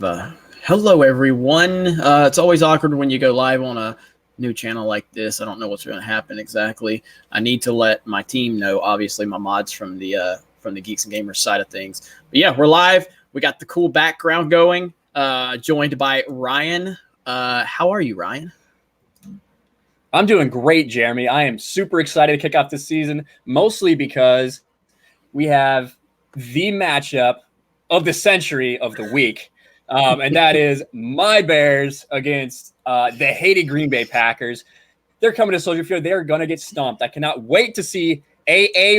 Hello, everyone. It's always awkward when you go live on a new channel like this. I don't know what's going to happen exactly. I need to let my team know. Obviously, my mods from the Geeks and Gamers side of things. But yeah, we're live. We got the cool background going. Joined by Ryan. How are you, Ryan? I'm doing great, Jeremy. I am super excited to kick off this season, mostly because we have the matchup of the century of the week. And that is my Bears against the hated Green Bay Packers. They're coming to Soldier Field. They're going to get stomped. I cannot wait to see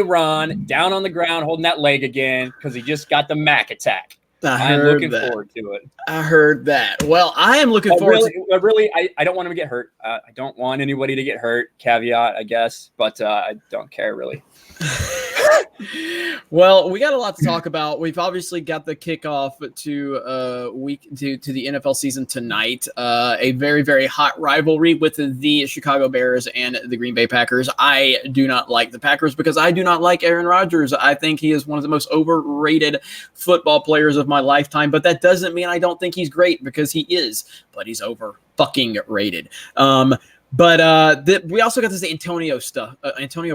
Ron down on the ground holding that leg again because he just got the Mac attack. I'm looking forward to it. I heard that. Well, I am looking forward to it. I don't want him to get hurt. I don't want anybody to get hurt. Caveat, I guess. But I don't care, really. Well, we got a lot to talk about. We've obviously got the kickoff to the NFL season tonight. A very, very hot rivalry with the Chicago Bears and the Green Bay Packers. I do not like the Packers because I do not like Aaron Rodgers. I think he is one of the most overrated football players of my lifetime, but that doesn't mean I don't think he's great because he is, but he's over fucking rated. But we also got this Antonio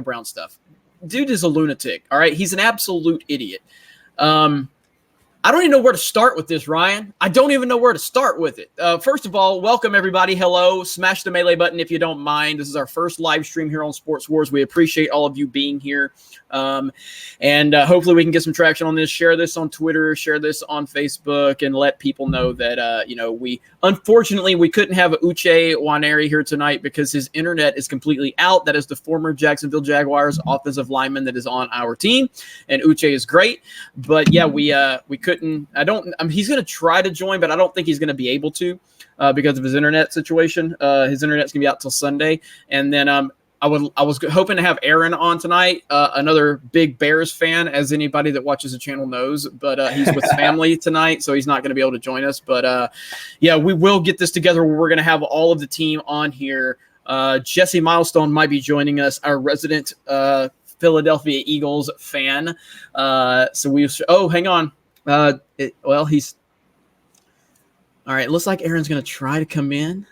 Brown stuff. Dude is a lunatic. All right. He's an absolute idiot. I don't even know where to start with this, Ryan. I don't even know where to start with it. First of all, welcome everybody. Hello. Smash the melee button if you don't mind. This is our first live stream here on Sports Wars. We appreciate all of you being here. And hopefully we can get some traction on this. Share this on Twitter, share this on Facebook, and let people know that, we unfortunately couldn't have Uche Nwaneri here tonight because his internet is completely out. That is the former Jacksonville Jaguars offensive lineman that is on our team. And Uche is great. But yeah, we couldn't. He's going to try to join, but I don't think he's going to be able to because of his internet situation. His internet's going to be out till Sunday. And then I was hoping to have Aaron on tonight, another big Bears fan, as anybody that watches the channel knows. But he's with family tonight, so he's not going to be able to join us. But yeah, we will get this together. We're going to have all of the team on here. Jesse Milestone might be joining us, our resident Philadelphia Eagles fan. Hang on. He's all right. Looks like Aaron's going to try to come in.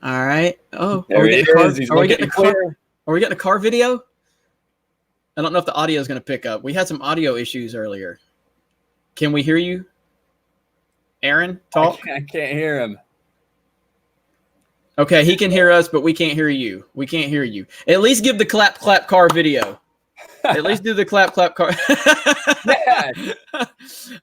All right. Oh, are we getting a car video? I don't know if the audio is going to pick up. We had some audio issues earlier. Can we hear you? Aaron, talk. I can't hear him. Okay, he can hear us, but we can't hear you. We can't hear you. At least give the clap car video. At least do the clap car. Yeah.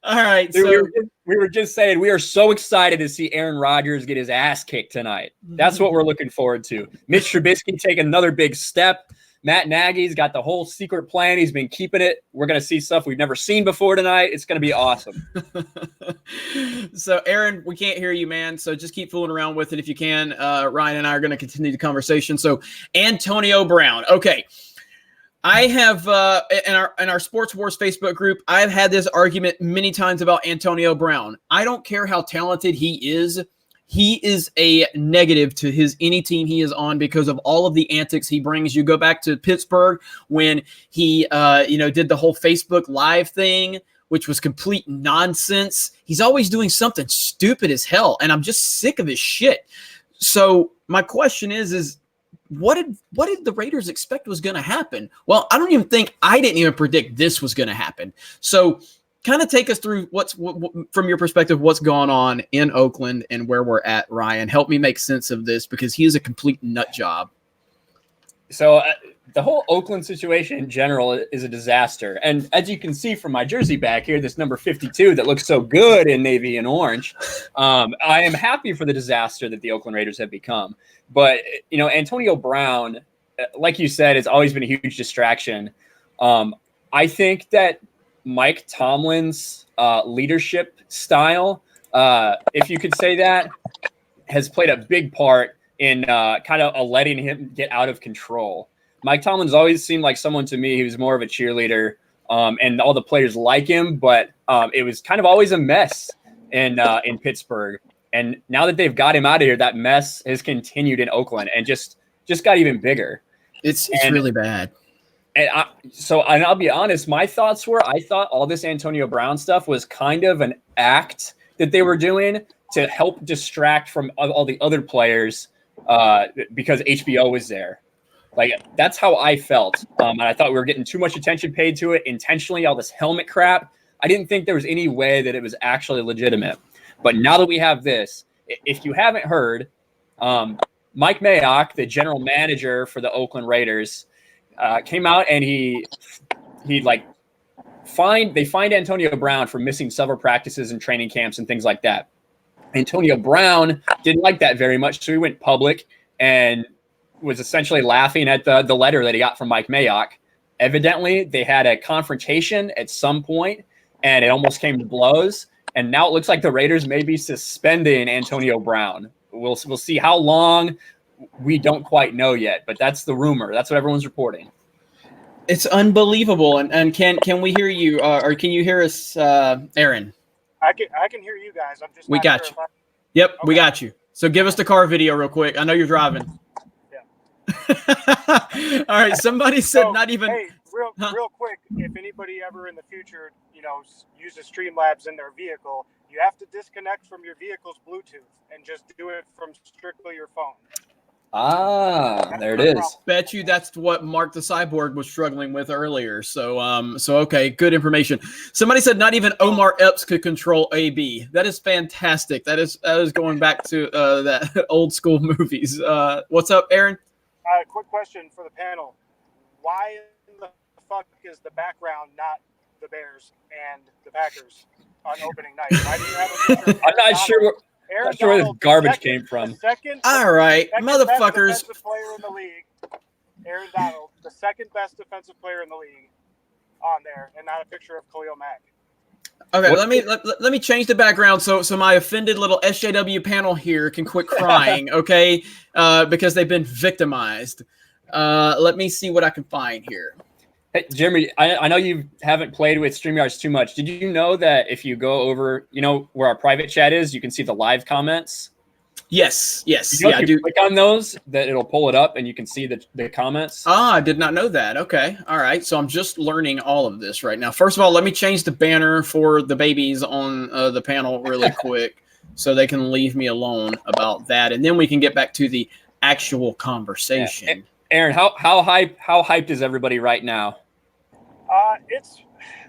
All right. Dude, so we were just saying we are so excited to see Aaron Rodgers get his ass kicked tonight. That's what we're looking forward to. Mitch Trubisky take another big step. Matt Nagy's got the whole secret plan. He's been keeping it. We're going to see stuff we've never seen before tonight. It's going to be awesome. So, Aaron, we can't hear you, man. So just keep fooling around with it if you can. Ryan and I are going to continue the conversation. So, Antonio Brown. Okay. I have in our Sports Wars Facebook group, I've had this argument many times about Antonio Brown. I don't care how talented he is. He is a negative to any team he is on because of all of the antics he brings. You go back to Pittsburgh when he did the whole Facebook Live thing, which was complete nonsense. He's always doing something stupid as hell, and I'm just sick of his shit. So my question is what did the Raiders expect was going to happen? Well, I didn't even predict this was going to happen. So kind of take us through from your perspective, what's gone on in Oakland and where we're at, Ryan. Help me make sense of this because he is a complete nut job. So the whole Oakland situation in general is a disaster. And as you can see from my jersey back here, this number 52 that looks so good in navy and orange, I am happy for the disaster that the Oakland Raiders have become. But, Antonio Brown, like you said, has always been a huge distraction. I think that Mike Tomlin's leadership style, if you could say that, has played a big part in kind of letting him get out of control. Mike Tomlin's always seemed like someone to me who's more of a cheerleader, and all the players like him, but it was kind of always a mess in Pittsburgh. And now that they've got him out of here, that mess has continued in Oakland and just got even bigger. It's really bad. And I'll be honest, my thoughts were, I thought all this Antonio Brown stuff was kind of an act that they were doing to help distract from all the other players because HBO was there. Like, that's how I felt. And I thought we were getting too much attention paid to it intentionally, all this helmet crap. I didn't think there was any way that it was actually legitimate. But now that we have this, if you haven't heard, Mike Mayock, the general manager for the Oakland Raiders, came out and they fined Antonio Brown for missing several practices and training camps and things like that. Antonio Brown didn't like that very much, so he went public and was essentially laughing at the letter that he got from Mike Mayock. Evidently, they had a confrontation at some point, and it almost came to blows. And now it looks like the Raiders may be suspending Antonio Brown. We'll see how long. We don't quite know yet, but that's the rumor. That's what everyone's reporting. It's unbelievable. And can we hear you, or can you hear us, Aaron? I can hear you guys. I'm just. We got you. Yep, okay. We got you. So give us the car video real quick. I know you're driving. Yeah. All right. Somebody said not even. Hey, real quick. If anybody ever in the future, uses Streamlabs in their vehicle, you have to disconnect from your vehicle's Bluetooth and just do it from strictly your phone. There it is. Bet you that's what Mark the Cyborg was struggling with earlier. So okay, good information. Somebody said not even Omar Epps could control AB. That is fantastic. That is going back to that old school movies. What's up, Aaron? Quick question for the panel. Why in the fuck is the background not the Bears and the Packers on opening night? Why do you have a picture? I'm not sure. Aaron Not sure where this Donald, garbage came from. All right, motherfuckers. Best defensive player in the league, Aaron Donald, the second best defensive player in the league, on there, and not a picture of Khalil Mack. Okay, let me change the background so my offended little SJW panel here can quit crying, okay? Because they've been victimized. Let me see what I can find here. Hey, Jeremy, I know you haven't played with StreamYards too much. Did you know that if you go over, where our private chat is, you can see the live comments? Yes. Yeah, I do. Click on those, that it'll pull it up, and you can see the comments. I did not know that. Okay, all right. So I'm just learning all of this right now. First of all, let me change the banner for the babies on the panel really quick, so they can leave me alone about that, and then we can get back to the actual conversation. Yeah. Aaron, how hyped is everybody right now?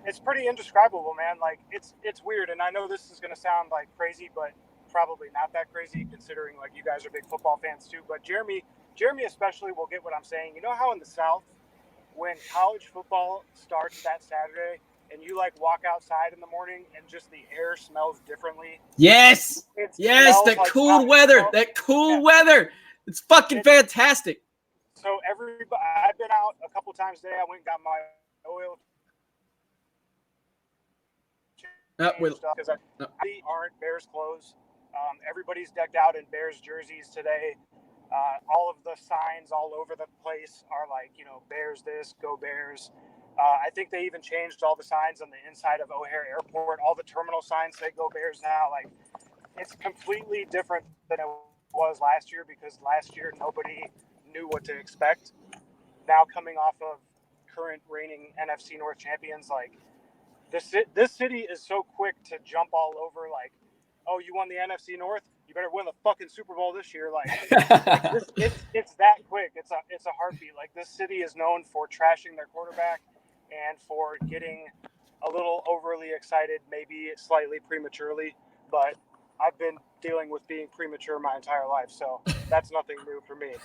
It's pretty indescribable, man. Like it's weird, and I know this is gonna sound like crazy, but probably not that crazy considering like you guys are big football fans too. But Jeremy especially will get what I'm saying. You know how in the South, when college football starts that Saturday, and you like walk outside in the morning and just the air smells differently. Yes, that like cool weather, weather. It's fucking fantastic. So I've been out a couple times today. I went and got my oil because aren't Bears clothes. Everybody's decked out in Bears jerseys today. All of the signs all over the place are like, Bears this, go Bears. I think they even changed all the signs on the inside of O'Hare Airport. All the terminal signs say go Bears now. Like, it's completely different than it was last year because last year nobody knew what to expect. Now coming off of current reigning NFC North champions, like this city is so quick to jump all over. Like, oh, you won the NFC North, you better win the fucking Super Bowl this year. Like, it's that quick. It's a heartbeat. Like, this city is known for trashing their quarterback and for getting a little overly excited, maybe slightly prematurely. But I've been dealing with being premature my entire life, so that's nothing new for me.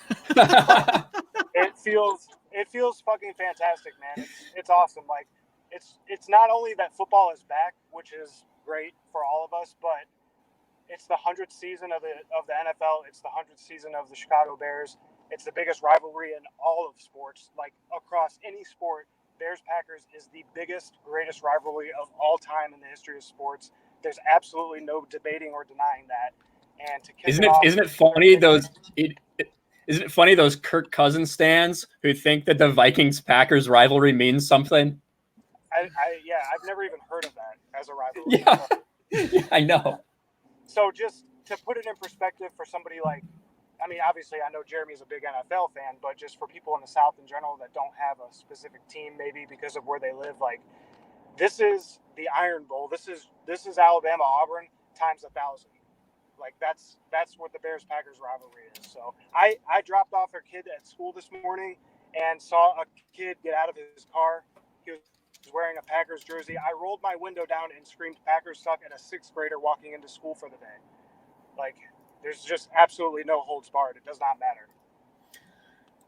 It feels fucking fantastic, man. It's awesome. Like, it's not only that football is back, which is great for all of us, but it's the 100th season of the NFL. It's the 100th season of the Chicago Bears. It's the biggest rivalry in all of sports. Like, across any sport, Bears-Packers is the biggest, greatest rivalry of all time in the history of sports. There's absolutely no debating or denying that. And to kick Isn't it funny those Kirk Cousins stands who think that the Vikings-Packers rivalry means something? I've never even heard of that as a rivalry. Yeah, I know. So just to put it in perspective for somebody like I mean, obviously, I know Jeremy's a big NFL fan, but just for people in the South in general that don't have a specific team, maybe because of where they live, like, this is the Iron Bowl. This is Alabama Auburn times 1,000. Like, that's what the Bears Packers rivalry is. So I dropped off a kid at school this morning and saw a kid get out of his car. He was wearing a Packers jersey. I rolled my window down and screamed "Packers suck" at a 6th grader walking into school for the day. Like, there's just absolutely no holds barred. It does not matter.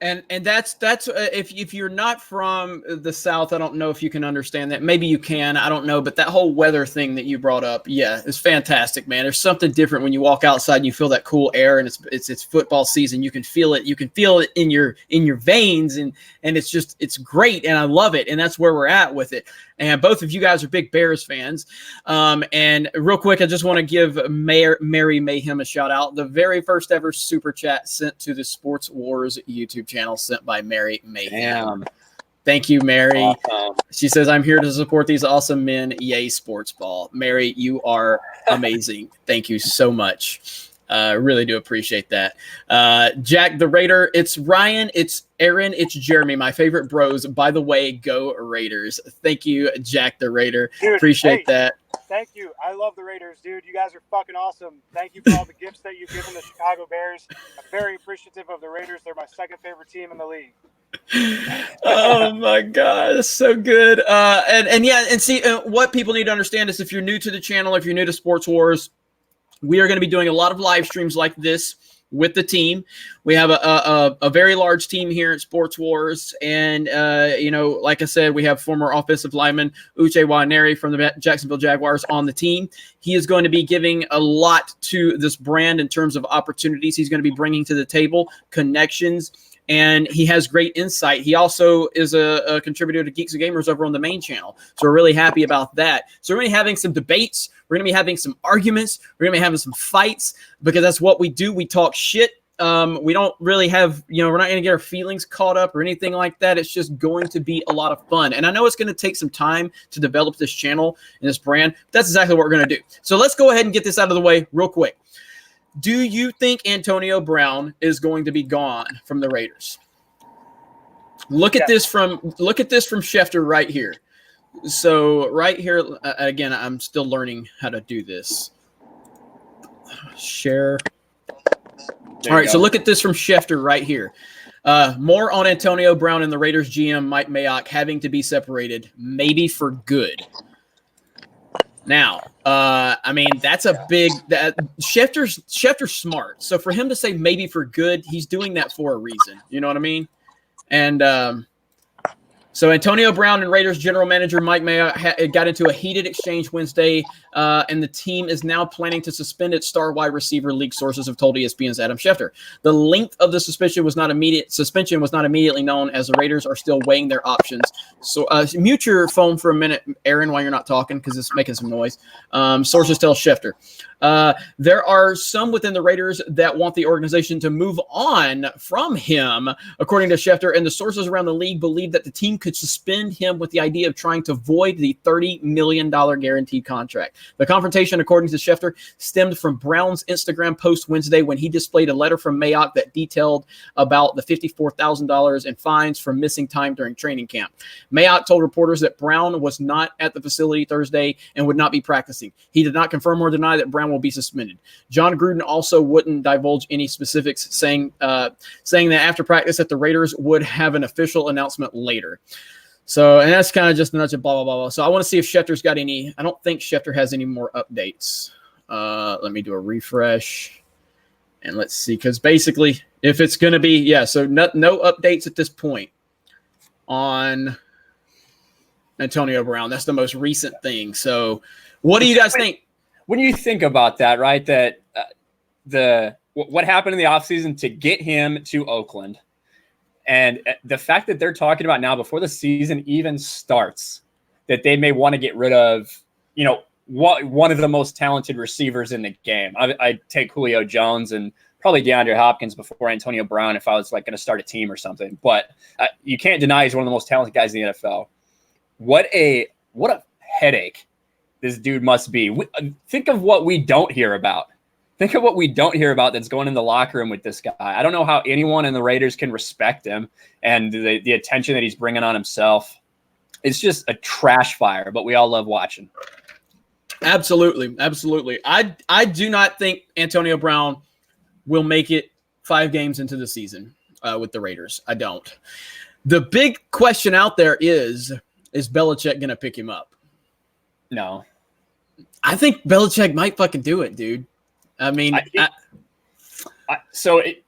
And that's if you're not from the South, I don't know if you can understand that. Maybe you can, I don't know. But that whole weather thing that you brought up, yeah, it's fantastic, man. There's something different when you walk outside and you feel that cool air, and it's football season. You can feel it. You can feel it in your veins, and it's great, and I love it. And that's where we're at with it. And both of you guys are big Bears fans. And real quick, I just want to give Mary Mayhem a shout out. The very first ever super chat sent to the Sports Wars YouTube channel, sent by Mary Mayhem. Damn. Thank you, Mary. Awesome. She says, "I'm here to support these awesome men. Yay, sports ball." Mary, you are amazing. Thank you so much. Really do appreciate that. Jack the Raider, it's Ryan, it's Aaron, it's Jeremy, my favorite bros. By the way, go Raiders. Thank you, Jack the Raider. Dude, appreciate that. Thank you. I love the Raiders, dude. You guys are fucking awesome. Thank you for all the gifts that you've given the Chicago Bears. I'm very appreciative of the Raiders. They're my second favorite team in the league. Oh my God, that's so good. And see, what people need to understand is, if you're new to the channel, if you're new to Sports Wars, we are going to be doing a lot of live streams like this with the team. We have a very large team here at Sports Wars. And, like I said, we have former offensive lineman Uche Nwaneri from the Jacksonville Jaguars on the team. He is going to be giving a lot to this brand in terms of opportunities he's going to be bringing to the table, connections, and he has great insight. He also is a contributor to Geeks and Gamers over on the main channel. So we're really happy about that. So we're going to be having some debates. We're going to be having some arguments. We're going to be having some fights, because that's what we do. We talk shit. We don't really have, we're not going to get our feelings caught up or anything like that. It's just going to be a lot of fun. And I know it's going to take some time to develop this channel and this brand. But that's exactly what we're going to do. So let's go ahead and get this out of the way real quick. Do you think Antonio Brown is going to be gone from the Raiders? Look at this from Schefter right here. So right here, again, I'm still learning how to do this. Share. All right, so look at this from Schefter right here. More on Antonio Brown and the Raiders GM Mike Mayock having to be separated, maybe for good. Now, that's a big Schefter's smart. So for him to say maybe for good, he's doing that for a reason. You know what I mean? And so Antonio Brown and Raiders general manager Mike Mayock got into a heated exchange Wednesday, and the team is now planning to suspend its star wide receiver, league sources have told ESPN's Adam Schefter. The length of the suspension was not immediately known, as the Raiders are still weighing their options. So mute your phone for a minute, Aaron, while you're not talking, because it's making some noise. Sources tell Schefter. There are some within the Raiders that want the organization to move on from him, according to Schefter, and the sources around the league believe that the team could suspend him with the idea of trying to void the $30 million guaranteed contract. The confrontation, according to Schefter, stemmed from Brown's Instagram post Wednesday, when he displayed a letter from Mayock that detailed about the $54,000 in fines for missing time during training camp. Mayock told reporters that Brown was not at the facility Thursday and would not be practicing. He did not confirm or deny that Brown will be suspended. John Gruden also wouldn't divulge any specifics, saying that after practice that the Raiders would have an official announcement later. So, and that's kind of just a nudge of blah, blah, blah, blah. So I want to see if Schefter's got any. I don't think Schefter has any more updates. Let me do a refresh. And let's see, because basically, if it's going to be, so no updates at this point on Antonio Brown. That's the most recent thing. So what do you guys think? When you think about that, right, that what happened in the offseason to get him to Oakland, and the fact that they're talking about now, before the season even starts, that they may want to get rid of, one of the most talented receivers in the game. I'd take Julio Jones and probably DeAndre Hopkins before Antonio Brown if I was going to start a team or something. But you can't deny he's one of the most talented guys in the NFL. What a headache this dude must be. Think of what we don't hear about. Think of what we don't hear about that's going in the locker room with this guy. I don't know how anyone in the Raiders can respect him and the attention that he's bringing on himself. It's just a trash fire, but we all love watching. Absolutely. Absolutely. I do not think Antonio Brown will make it 5 games into the season with the Raiders. I don't. The big question out there is Belichick going to pick him up? No. I think Belichick might fucking do it, dude. I mean,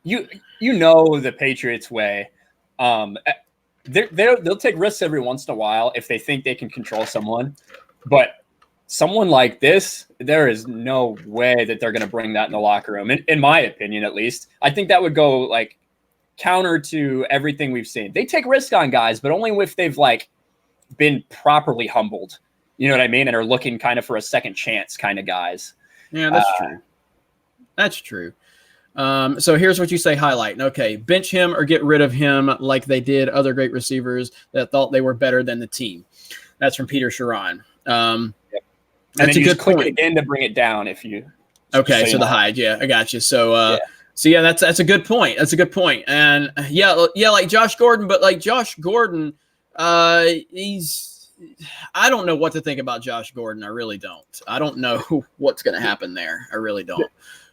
you know the Patriots way. They'll take risks every once in a while if they think they can control someone, but someone like this, there is no way that they're going to bring that in the locker room. In my opinion, at least, I think that would go like counter to everything we've seen. They take risk on guys, but only if they've like been properly humbled. You know what I mean? And are looking kind of for a second chance kind of guys. Yeah, that's true. That's true. So here's what you say highlight. Okay, bench him or get rid of him like they did other great receivers that thought they were better than the team. That's from Peter Sharon. That's a good point. Click it again to bring it down if you. Okay, so the hide. Yeah, I got you. So that's a good point. That's a good point. And yeah, like Josh Gordon, but like Josh Gordon, I don't know what to think about Josh Gordon. I really don't. I don't know what's going to happen there. I really don't.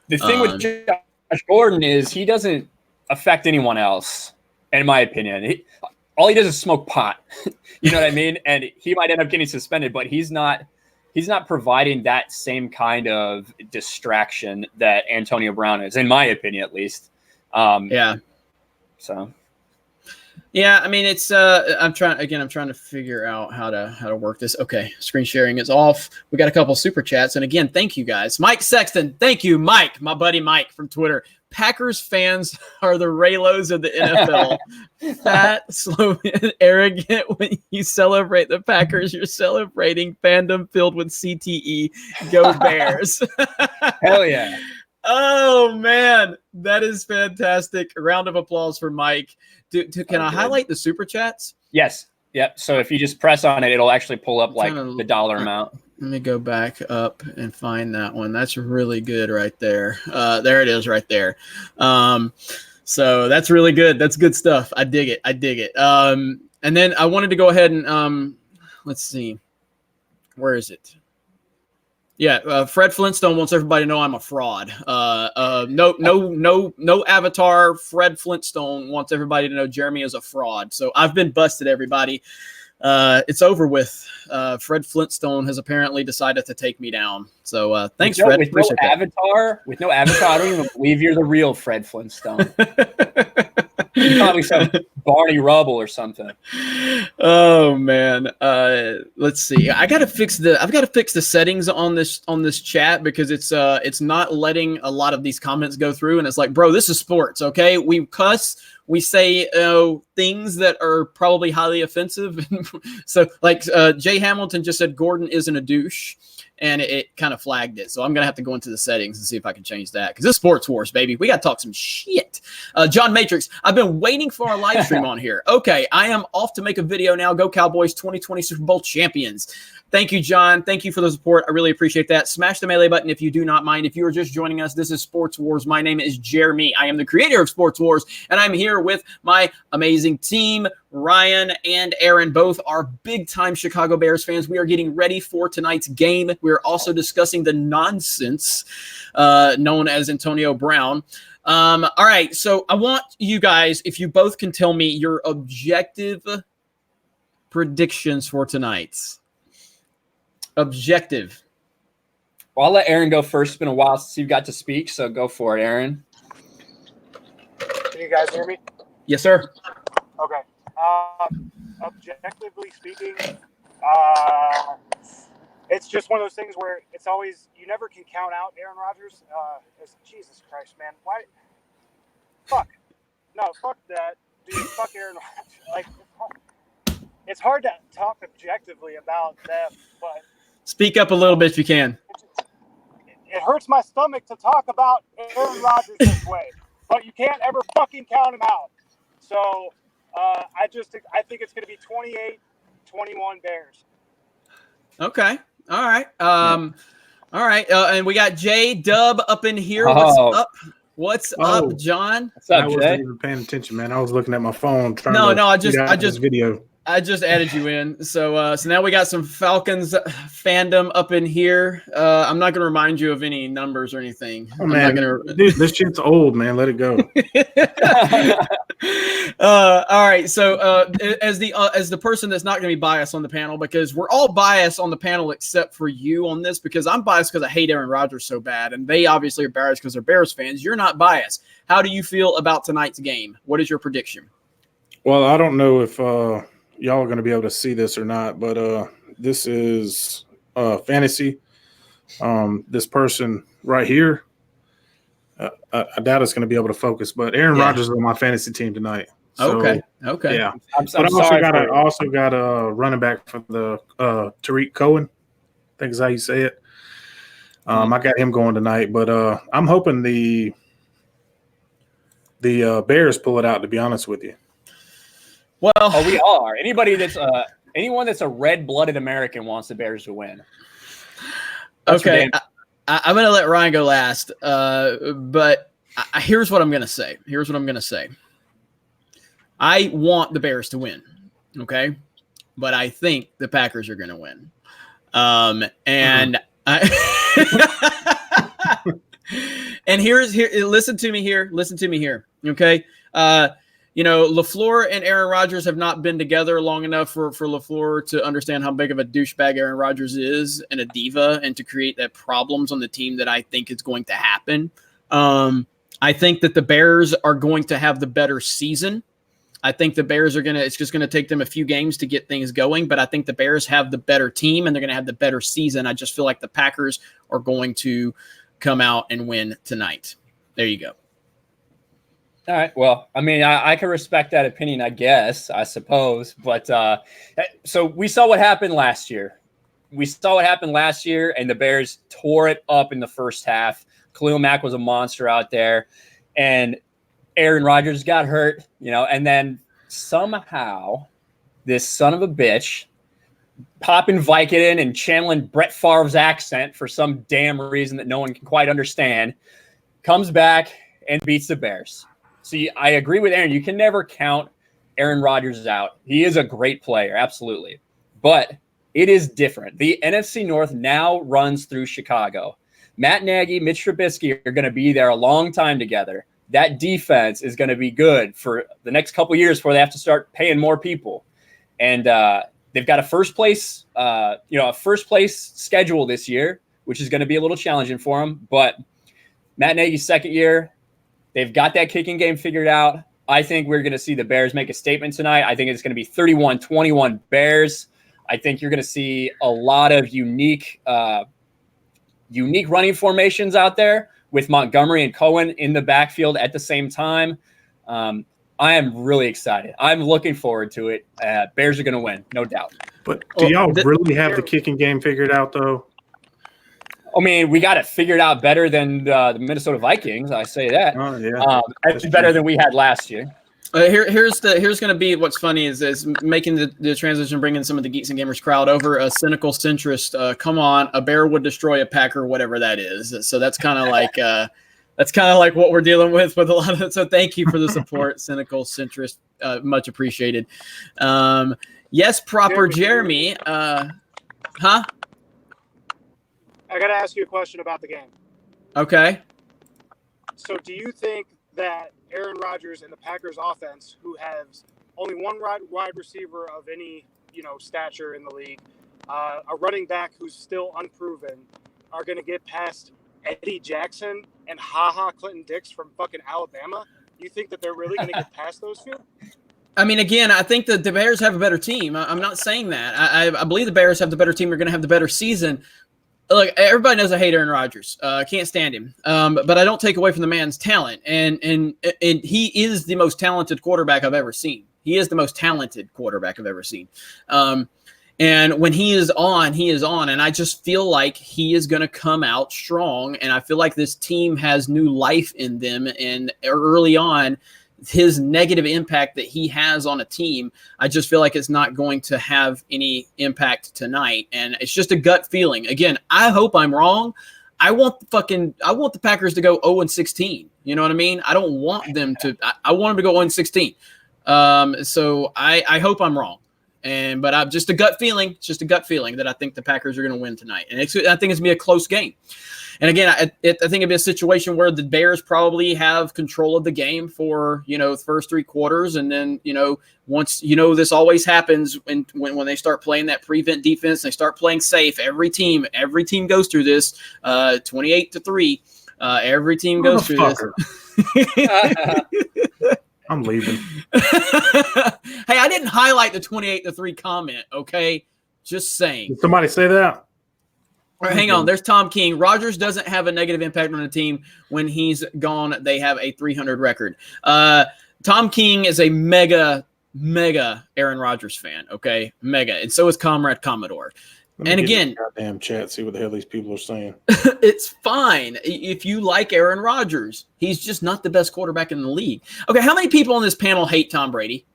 The thing with Josh Gordon is he doesn't affect anyone else, in my opinion. All he does is smoke pot. You know what I mean? And he might end up getting suspended, but he's not providing that same kind of distraction that Antonio Brown is, in my opinion, at least. So. Yeah, I mean, it's I'm trying to figure out how to work this. Okay, screen sharing is off. We got a couple super chats, and again, thank you guys. Mike Sexton, thank you, Mike, my buddy Mike from Twitter. Packers fans are the Raylos of the NFL. Fat, slow, and arrogant. When you celebrate the Packers, you're celebrating fandom filled with CTE. Go Bears! Hell yeah! Oh man, that is fantastic. A round of applause for Mike. Can I highlight the super chats? Yes. Yep. So if you just press on it, it'll actually pull up like the dollar amount. Let me go back up and find that one. That's really good right there. There it is right there. So that's really good. That's good stuff. I dig it. And then I wanted to go ahead and let's see. Where is it? Yeah, Fred Flintstone wants everybody to know I'm a fraud. No avatar. Fred Flintstone wants everybody to know Jeremy is a fraud. So I've been busted, everybody. It's over with. Fred Flintstone has apparently decided to take me down. So thanks, Fred. With no avatar, I don't even believe you're the real Fred Flintstone. You're probably some Barney Rubble or something. Oh man. Let's see. I've got to fix the settings on this chat because it's not letting a lot of these comments go through, and it's like, bro, this is sports, okay? We cuss. We say things that are probably highly offensive. So like Jay Hamilton just said Gordon isn't a douche, and it kind of flagged it. So I'm going to have to go into the settings and see if I can change that because this Sports Wars, baby. We got to talk some shit. John Matrix, I've been waiting for our live stream on here. Okay, I am off to make a video now. Go Cowboys 2020 Super Bowl champions. Thank you, John. Thank you for the support. I really appreciate that. Smash the melee button if you do not mind. If you are just joining us, this is Sports Wars. My name is Jeremy. I am the creator of Sports Wars, and I'm here with my amazing team. Ryan and Aaron both are big-time Chicago Bears fans. We are getting ready for tonight's game. We're also discussing the nonsense known as Antonio Brown. All right, so I want you guys, if you both can tell me your objective predictions for tonight. Objective. Well, I'll let Aaron go first. It's been a while since you got to speak, so go for it, Aaron. Can you guys hear me? Yes, sir. Okay. Objectively speaking, it's just one of those things where it's always, you never can count out Aaron Rodgers. Jesus Christ, man. Why? Fuck. No, fuck that. Dude, fuck Aaron Rodgers. Like, it's hard to talk objectively about them, but speak up a little bit if you can. It hurts my stomach to talk about Aaron Rodgers this way, but you can't ever fucking count him out. So I think it's going to be 28-21 Bears. Okay. All right. All right, and we got J Dub up in here. What's up? What's up, John? What's up, I wasn't even paying attention, man. I was looking at my phone trying to I just video. I just added you in. So now we got some Falcons fandom up in here. I'm not going to remind you of any numbers or anything. Oh, man. Dude, this shit's old, man. Let it go. All right. So as the person that's not going to be biased on the panel, because we're all biased on the panel except for you on this, because I'm biased because I hate Aaron Rodgers so bad, and they obviously are biased because they're Bears fans. You're not biased. How do you feel about tonight's game? What is your prediction? Well, I don't know if y'all are going to be able to see this or not, but this is fantasy. This person right here, I doubt it's going to be able to focus, but Aaron Rodgers is on my fantasy team tonight. So, okay. Yeah. I'm but I also got a running back for the Tariq Cohen, I think is how you say it. I got him going tonight, but I'm hoping the Bears pull it out, to be honest with you. Well, we are. Anyone that's a red-blooded American wants the Bears to win. That's okay, I'm going to let Ryan go last, but here's what I'm going to say. I want the Bears to win, okay? But I think the Packers are going to win. And listen to me here, okay? LaFleur and Aaron Rodgers have not been together long enough for LaFleur to understand how big of a douchebag Aaron Rodgers is and a diva, and to create that problems on the team that I think is going to happen. I think that the Bears are going to have the better season. I think the Bears it's just going to take them a few games to get things going, but I think the Bears have the better team and they're going to have the better season. I just feel like the Packers are going to come out and win tonight. There you go. All right. Well, I mean, I can respect that opinion, I suppose. But so we saw what happened last year. And the Bears tore it up in the first half. Khalil Mack was a monster out there. And Aaron Rodgers got hurt, and then somehow this son of a bitch, popping Vicodin and channeling Brett Favre's accent for some damn reason that no one can quite understand, comes back and beats the Bears. See, I agree with Aaron. You can never count Aaron Rodgers out. He is a great player, absolutely. But it is different. The NFC North now runs through Chicago. Matt Nagy, Mitch Trubisky are going to be there a long time together. That defense is going to be good for the next couple of years before they have to start paying more people. And they've got a first place schedule this year, which is going to be a little challenging for them. But Matt Nagy's second year, they've got that kicking game figured out. I think we're going to see the Bears make a statement tonight. I think it's going to be 31-21 Bears. I think you're going to see a lot of unique running formations out there with Montgomery and Cohen in the backfield at the same time. I am really excited. I'm looking forward to it. Bears are going to win, no doubt. But do y'all really have the kicking game figured out, though? I mean, we got it figured out better than the Minnesota Vikings. I say that. Oh, yeah. It's better than we had last year. Here's going to be what's funny is making the transition, bringing some of the Geeks and Gamers crowd over. A cynical centrist, come on, a bear would destroy a Packer, whatever that is. So that's kind of like what we're dealing with a lot of it. So thank you for the support, cynical centrist, much appreciated. Yes, proper Jeremy. I got to ask you a question about the game. Okay. So do you think that Aaron Rodgers and the Packers offense, who has only one wide receiver of any, stature in the league, a running back who's still unproven, are going to get past Eddie Jackson and Clinton Dix from fucking Alabama? You think that they're really going to get past those two? I mean, again, I think that the Bears have a better team. I'm not saying that. I believe the Bears have the better team. They're going to have the better season. Look, everybody knows I hate Aaron Rodgers. Can't stand him. But I don't take away from the man's talent. And he is the most talented quarterback I've ever seen. He is the most talented quarterback I've ever seen. And when he is on, he is on. And I just feel like he is going to come out strong. And I feel like this team has new life in them. And early on, his negative impact that he has on a team, I just feel like it's not going to have any impact tonight. And it's just a gut feeling. Again, I hope I'm wrong. I want the Packers to go 0-16. You know what I mean? I don't want them to. I want them to go 0-16. So I hope I'm wrong. But I'm just a gut feeling. It's just a gut feeling that I think the Packers are going to win tonight, and I think it's going to be a close game. And again, I think it'd be a situation where the Bears probably have control of the game for the first 3 quarters, and then once this always happens when they start playing that prevent defense, they start playing safe. Every team goes through this 28-3. Every team goes through this. I'm leaving. Hey, I didn't highlight the 28-3 comment, okay? Just saying. Did somebody say that? All right, hang on. There's Tom King. Rodgers doesn't have a negative impact on the team. When he's gone, they have a 300 record. Tom King is a mega Aaron Rodgers fan, okay? Mega. And so is Comrade Commodore. And again, goddamn chat, see what the hell these people are saying. It's fine if you like Aaron Rodgers. He's just not the best quarterback in the league. Okay, how many people on this panel hate Tom Brady?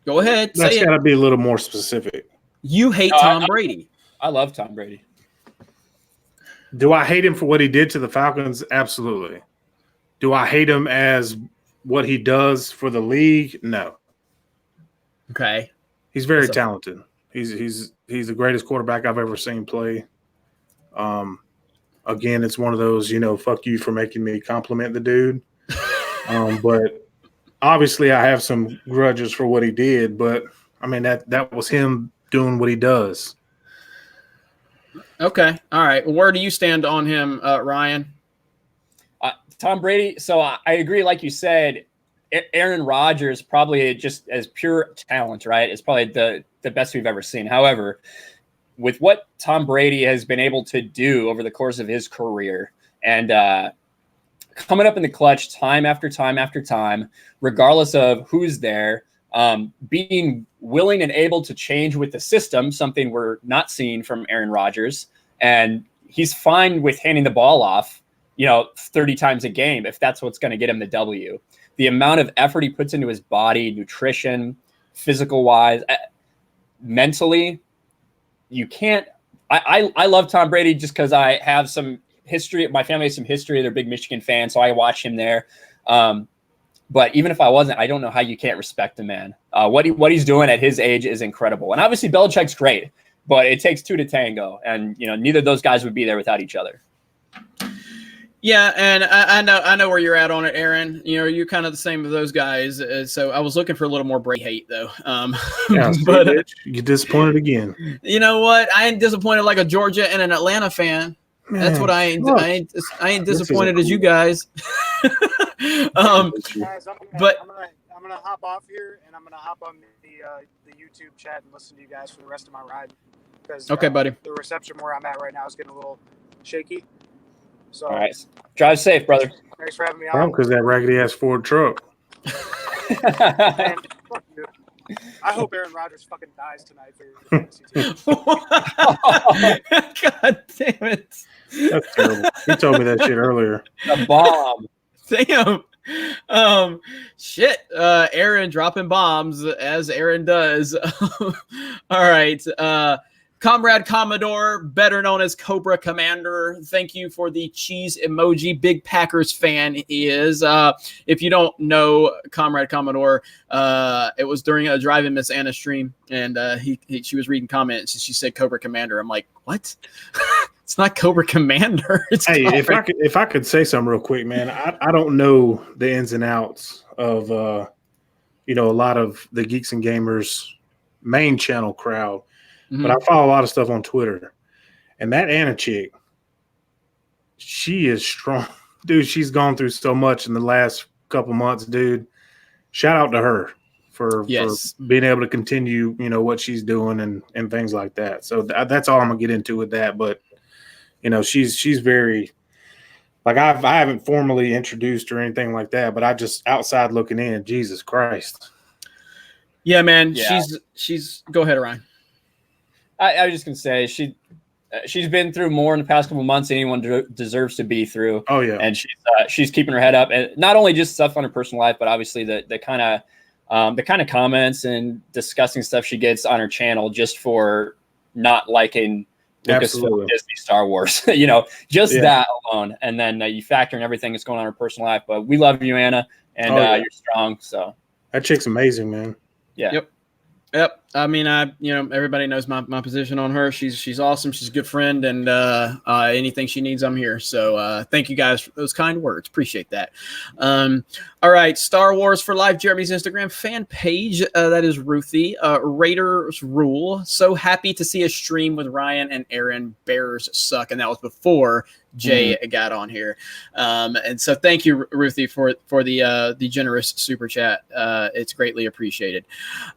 Go ahead. That's got to be a little more specific. You hate Tom Brady. I love Tom Brady. Do I hate him for what he did to the Falcons? Absolutely. Do I hate him as what he does for the league? No. Okay. He's very talented. He's the greatest quarterback I've ever seen play. Again, it's one of those, fuck you for making me compliment the dude. But obviously I have some grudges for what he did, but I mean that was him doing what he does. Okay. All right. Well, where do you stand on him, Ryan? Tom Brady. So I agree. Like you said, Aaron Rodgers probably just as pure talent, right? It's probably the best we've ever seen. However, with what Tom Brady has been able to do over the course of his career and coming up in the clutch time after time after time, regardless of who's there, being willing and able to change with the system, something we're not seeing from Aaron Rodgers. And he's fine with handing the ball off, 30 times a game if that's what's going to get him the W. The amount of effort he puts into his body, nutrition, physical wise, mentally, you can't. I love Tom Brady just because I have some history. My family has some history. They're big Michigan fans, so I watch him there. But even if I wasn't, I don't know how you can't respect the man. What he's doing at his age is incredible. And obviously Belichick's great, but it takes 2 to tango. And neither of those guys would be there without each other. Yeah, and I know where you're at on it, Aaron. You're kind of the same as those guys. So I was looking for a little more Brady hate, though. Yeah, but you're disappointed again. You know what? I ain't disappointed like a Georgia and an Atlanta fan. Man, that's what I ain't disappointed as you guys. Guys, I'm gonna hop off here, and I'm gonna hop on the YouTube chat and listen to you guys for the rest of my ride. Because okay, buddy. The reception where I'm at right now is getting a little shaky. So, all right, drive safe, brother. Thanks for having me on. Because that raggedy ass Ford truck. And, fuck you. I hope Aaron Rodgers fucking dies tonight for your fantasy team. God damn it. That's terrible. He told me that shit earlier. A bomb. Damn. Shit. Aaron dropping bombs as Aaron does. All right. Comrade Commodore, better known as Cobra Commander, thank you for the cheese emoji. Big Packers fan he is. If you don't know Comrade Commodore, it was during a Drive-In Miss Anna stream, and she was reading comments, and she said Cobra Commander. I'm like, what? It's not Cobra Commander. It's if I could say something real quick, man, I don't know the ins and outs of a lot of the Geeks and Gamers main channel crowd. Mm-hmm. But I follow a lot of stuff on Twitter. And that Anna chick, she is strong. Dude, she's gone through so much in the last couple months, dude. Shout out to her for being able to continue, what she's doing and things like that. So that's all I'm going to get into with that. But, she's very – like I haven't formally introduced her or anything like that, but I just outside looking in, Jesus Christ. Yeah, man. Yeah. She's – go ahead, Ryan. I was just going to say she's been through more in the past couple months than anyone deserves to be through. Oh yeah, and she's keeping her head up, and not only just stuff on her personal life, but obviously the kind of comments and discussing stuff she gets on her channel just for not liking Lucasfilm, Disney, Star Wars. That alone, and then you factor in everything that's going on in her personal life. But we love you, Anna, and you're strong. So that chick's amazing, man. Yeah. Yep. I mean, everybody knows my position on her. She's awesome. She's a good friend, and anything she needs, I'm here. So thank you guys for those kind words. Appreciate that. All right, Star Wars for Life, Jeremy's Instagram fan page. That is Ruthie. Raiders rule. So happy to see a stream with Ryan and Aaron. Bears suck, and that was before Jay got on here. And so thank you, Ruthie, for the generous super chat. It's greatly appreciated.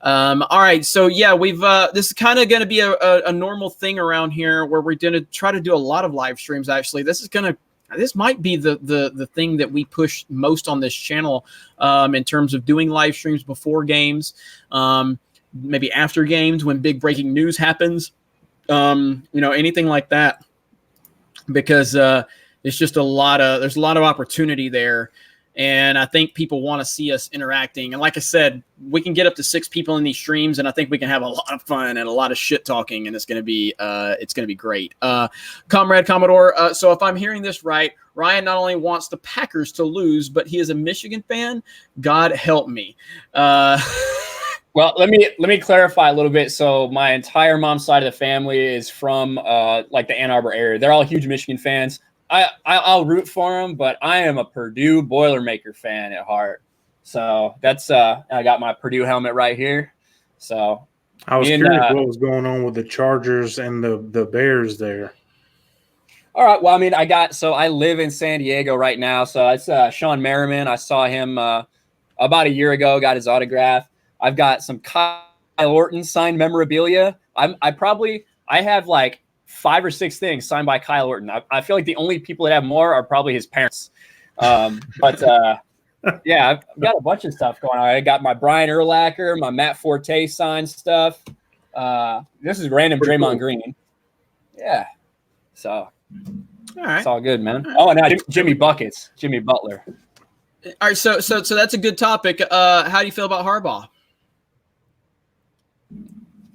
All right, so yeah, we've this is kind of going to be a normal thing around here where we're going to try to do a lot of live streams. Actually, this might be the thing that we push most on this channel in terms of doing live streams before games, maybe after games when big breaking news happens, anything like that, because it's just there's a lot of opportunity there. And I think people want to see us interacting. And like I said, we can get up to 6 people in these streams, and I think we can have a lot of fun and a lot of shit talking, and it's going to be great. Comrade Commodore. So if I'm hearing this right, Ryan not only wants the Packers to lose, but he is a Michigan fan. God help me. Well, let me clarify a little bit. So my entire mom's side of the family is from like the Ann Arbor area. They're all huge Michigan fans. I'll root for them, but I am a Purdue Boilermaker fan at heart. So that's I got my Purdue helmet right here. So I was curious what was going on with the Chargers and the Bears there. All right. Well, I mean, I live in San Diego right now. So it's Sean Merriman. I saw him about a year ago, got his autograph. I've got some Kyle Orton signed memorabilia. I have like 5 or 6 things signed by Kyle Orton. I feel like the only people that have more are probably his parents. Yeah, I've got a bunch of stuff going on. I got my Brian Urlacher, my Matt Forte signed stuff. This is random Draymond Green. Yeah. So all right. It's all good, man. Oh, and now Jimmy Butler. All right, so that's a good topic. How do you feel about Harbaugh?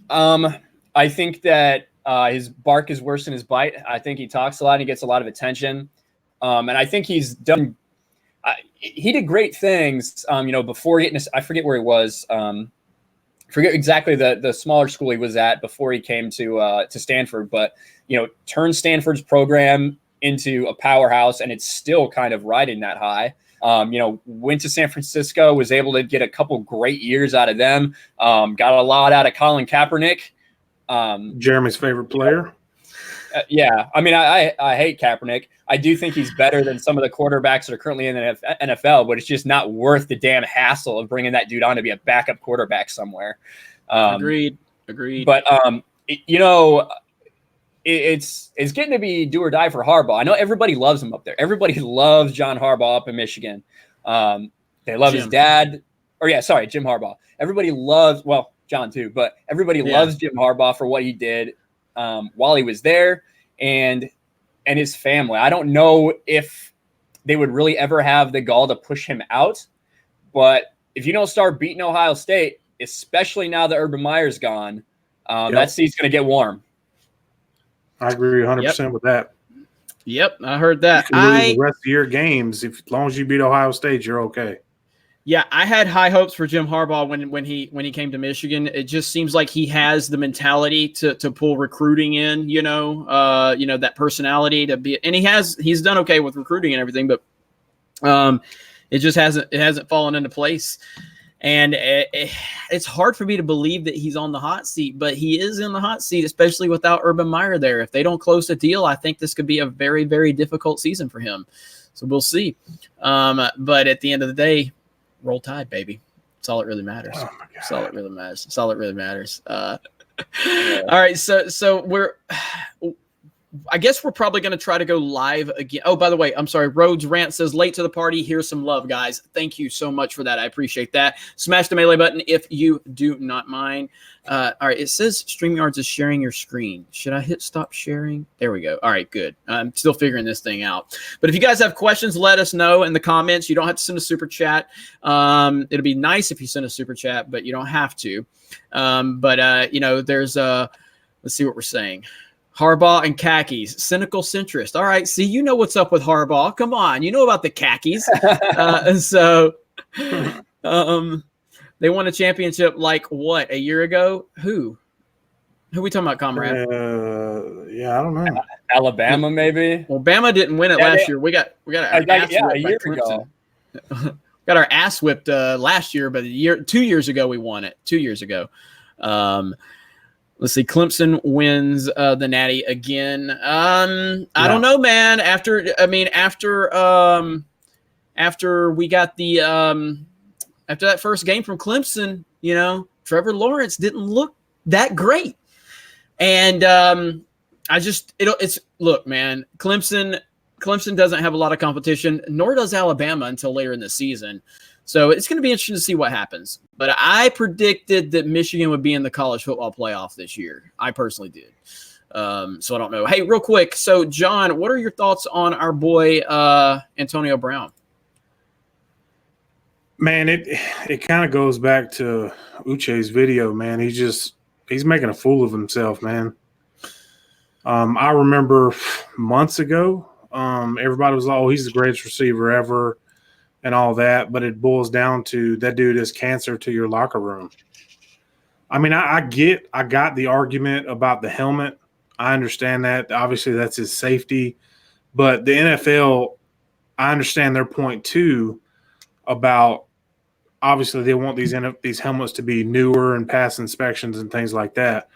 I think that his bark is worse than his bite. I think he talks a lot and he gets a lot of attention. And I think he's done. He did great things. Before getting, I forget where he was. Forget exactly the smaller school he was at before he came to Stanford. But turned Stanford's program into a powerhouse, and it's still kind of riding that high. Went to San Francisco, was able to get a couple great years out of them. Got a lot out of Colin Kaepernick. Jeremy's favorite player. Yeah. I mean, I hate Kaepernick. I do think he's better than some of the quarterbacks that are currently in the NFL, but it's just not worth the damn hassle of bringing that dude on to be a backup quarterback somewhere. Agreed. But, it's getting to be do or die for Harbaugh. I know everybody loves him up there. Everybody loves John Harbaugh up in Michigan. They love his dad. Jim Harbaugh. Everybody loves, well, John too, but everybody loves Jim Harbaugh for what he did while he was there and his family. I don't know if they would really ever have the gall to push him out, but if you don't start beating Ohio State, especially now that Urban Meyer's gone, that seat's going to get warm. I agree 100% with that. Yep, I heard that. You can lose the rest of your games. As long as you beat Ohio State, you're okay. Yeah, I had high hopes for Jim Harbaugh when he came to Michigan. It just seems like he has the mentality to pull recruiting in, that personality to be, and he's done okay with recruiting and everything, but it just hasn't fallen into place. And it's hard for me to believe that he's on the hot seat, but he is in the hot seat, especially without Urban Meyer there. If they don't close the deal, I think this could be a very, very difficult season for him. So we'll see. But at the end of the day, roll Tide, baby. That's all it really matters. Oh my God. That's all it really matters. That's all it really matters. All right. So I guess we're probably going to try to go live again. Oh, by the way, I'm sorry. Rhodes Rant says, late to the party. Here's some love, guys. Thank you so much for that. I appreciate that. Smash the melee button if you do not mind. All right. It says StreamYards is sharing your screen. Should I hit stop sharing? There we go. All right, good. I'm still figuring this thing out. But if you guys have questions, let us know in the comments. You don't have to send a super chat. It'll be nice if you send a super chat, but you don't have to. There's let's see what we're saying. Harbaugh and khakis, cynical centrist. All right, see, you know what's up with Harbaugh. Come on, you know about the khakis. They won a championship like what, a year ago? Who we talking about, comrade? I don't know. Alabama, maybe. Well, Bama didn't win it last year. We got our ass whipped a year ago. Got our ass whipped last year, but 2 years ago we won it. 2 years ago. Let's see. Clemson wins the Natty again. I don't know, man. After we got the after that first game from Clemson, Trevor Lawrence didn't look that great, and look, man. Clemson doesn't have a lot of competition, nor does Alabama until later in the season. So it's going to be interesting to see what happens. But I predicted that Michigan would be in the college football playoff this year. I personally did. So I don't know. Hey, real quick. So, John, what are your thoughts on our boy Antonio Brown? Man, it kind of goes back to Uche's video, man. He's making a fool of himself, man. I remember months ago, everybody was like, oh, he's the greatest receiver ever. And all that, but it boils down to that dude is cancer to your locker room. I mean, I got the argument about the helmet. I understand that. Obviously, that's his safety. But the NFL, I understand their point too about obviously they want these helmets to be newer and pass inspections and things like that.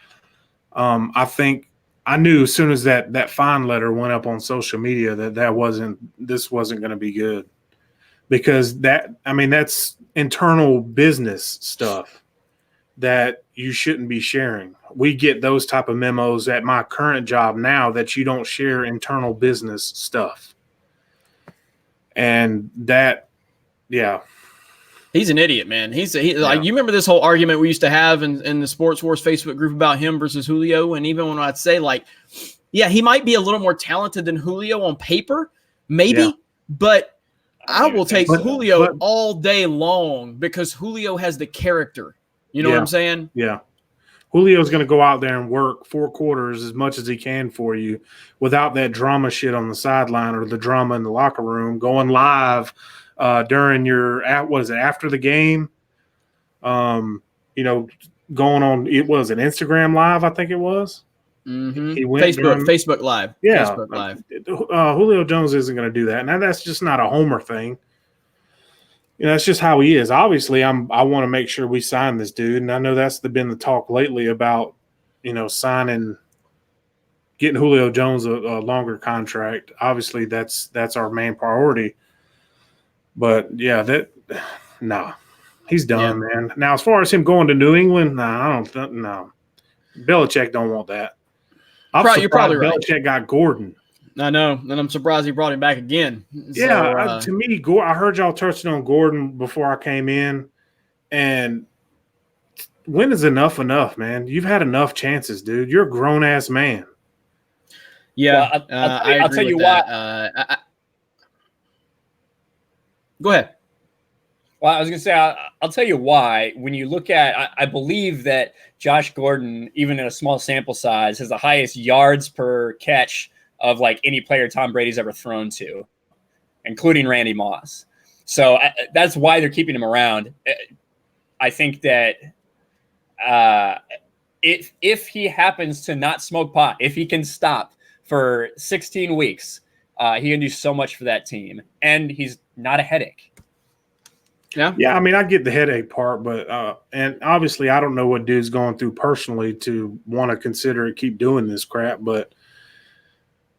I think I knew as soon as that fine letter went up on social media that this wasn't going to be good. Because that's internal business stuff that you shouldn't be sharing. We get those type of memos at my current job now that you don't share internal business stuff. And that, yeah. He's an idiot, man. Like, you remember this whole argument we used to have in the Sports Wars Facebook group about him versus Julio? And even when I'd say, like, yeah, he might be a little more talented than Julio on paper, maybe, but I will take Julio all day long because Julio has the character. You know what I'm saying? Yeah. Julio's going to go out there and work 4 quarters as much as he can for you without that drama shit on the sideline or the drama in the locker room, going live during after the game, going on, it was an Instagram live, I think it was. Mm-hmm. He went Facebook Live. Yeah, Facebook Live. Julio Jones isn't going to do that. Now that's just not a homer thing. That's just how he is. Obviously, I want to make sure we sign this dude, and I know that's been the talk lately about getting Julio Jones a longer contract. Obviously, that's our main priority. But yeah, he's done, man. Now, as far as him going to New England, I don't think no. Belichick don't want that. You're probably right. Belichick got Gordon. I know, and I'm surprised he brought him back again. To me, I heard y'all touching on Gordon before I came in, and when is enough, man? You've had enough chances, dude. You're a grown-ass man. Yeah, I'll tell you what. Go ahead. Well, I was going to say, I'll tell you why. When you look at, I believe that Josh Gordon, even in a small sample size, has the highest yards per catch of like any player Tom Brady's ever thrown to, including Randy Moss. So that's why they're keeping him around. I think that if he happens to not smoke pot, if he can stop for 16 weeks, he can do so much for that team. And he's not a headache. Yeah. I mean, I get the headache part, but and obviously I don't know what dude's going through personally to want to consider keep doing this crap. But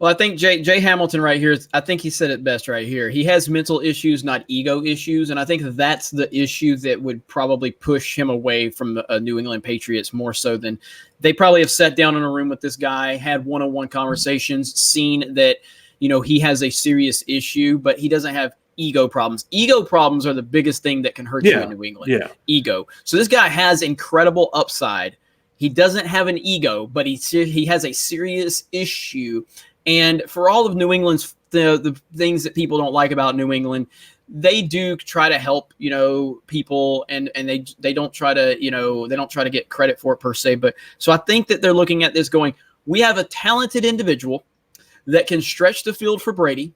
Well, I think Jay Hamilton right here, I think he said it best right here. He has mental issues, not ego issues. And I think that's the issue that would probably push him away from the New England Patriots more so than they probably have sat down in a room with this guy, had one-on-one conversations, seen that, he has a serious issue, but he doesn't have ego problems. Ego problems are the biggest thing that can hurt you in New England. Yeah. Ego. So this guy has incredible upside. He doesn't have an ego, but he has a serious issue. And for all of New England's the things that people don't like about New England, they do try to help, people, and they don't try to, they don't try to get credit for it per se. But so I think that they're looking at this going, we have a talented individual that can stretch the field for Brady,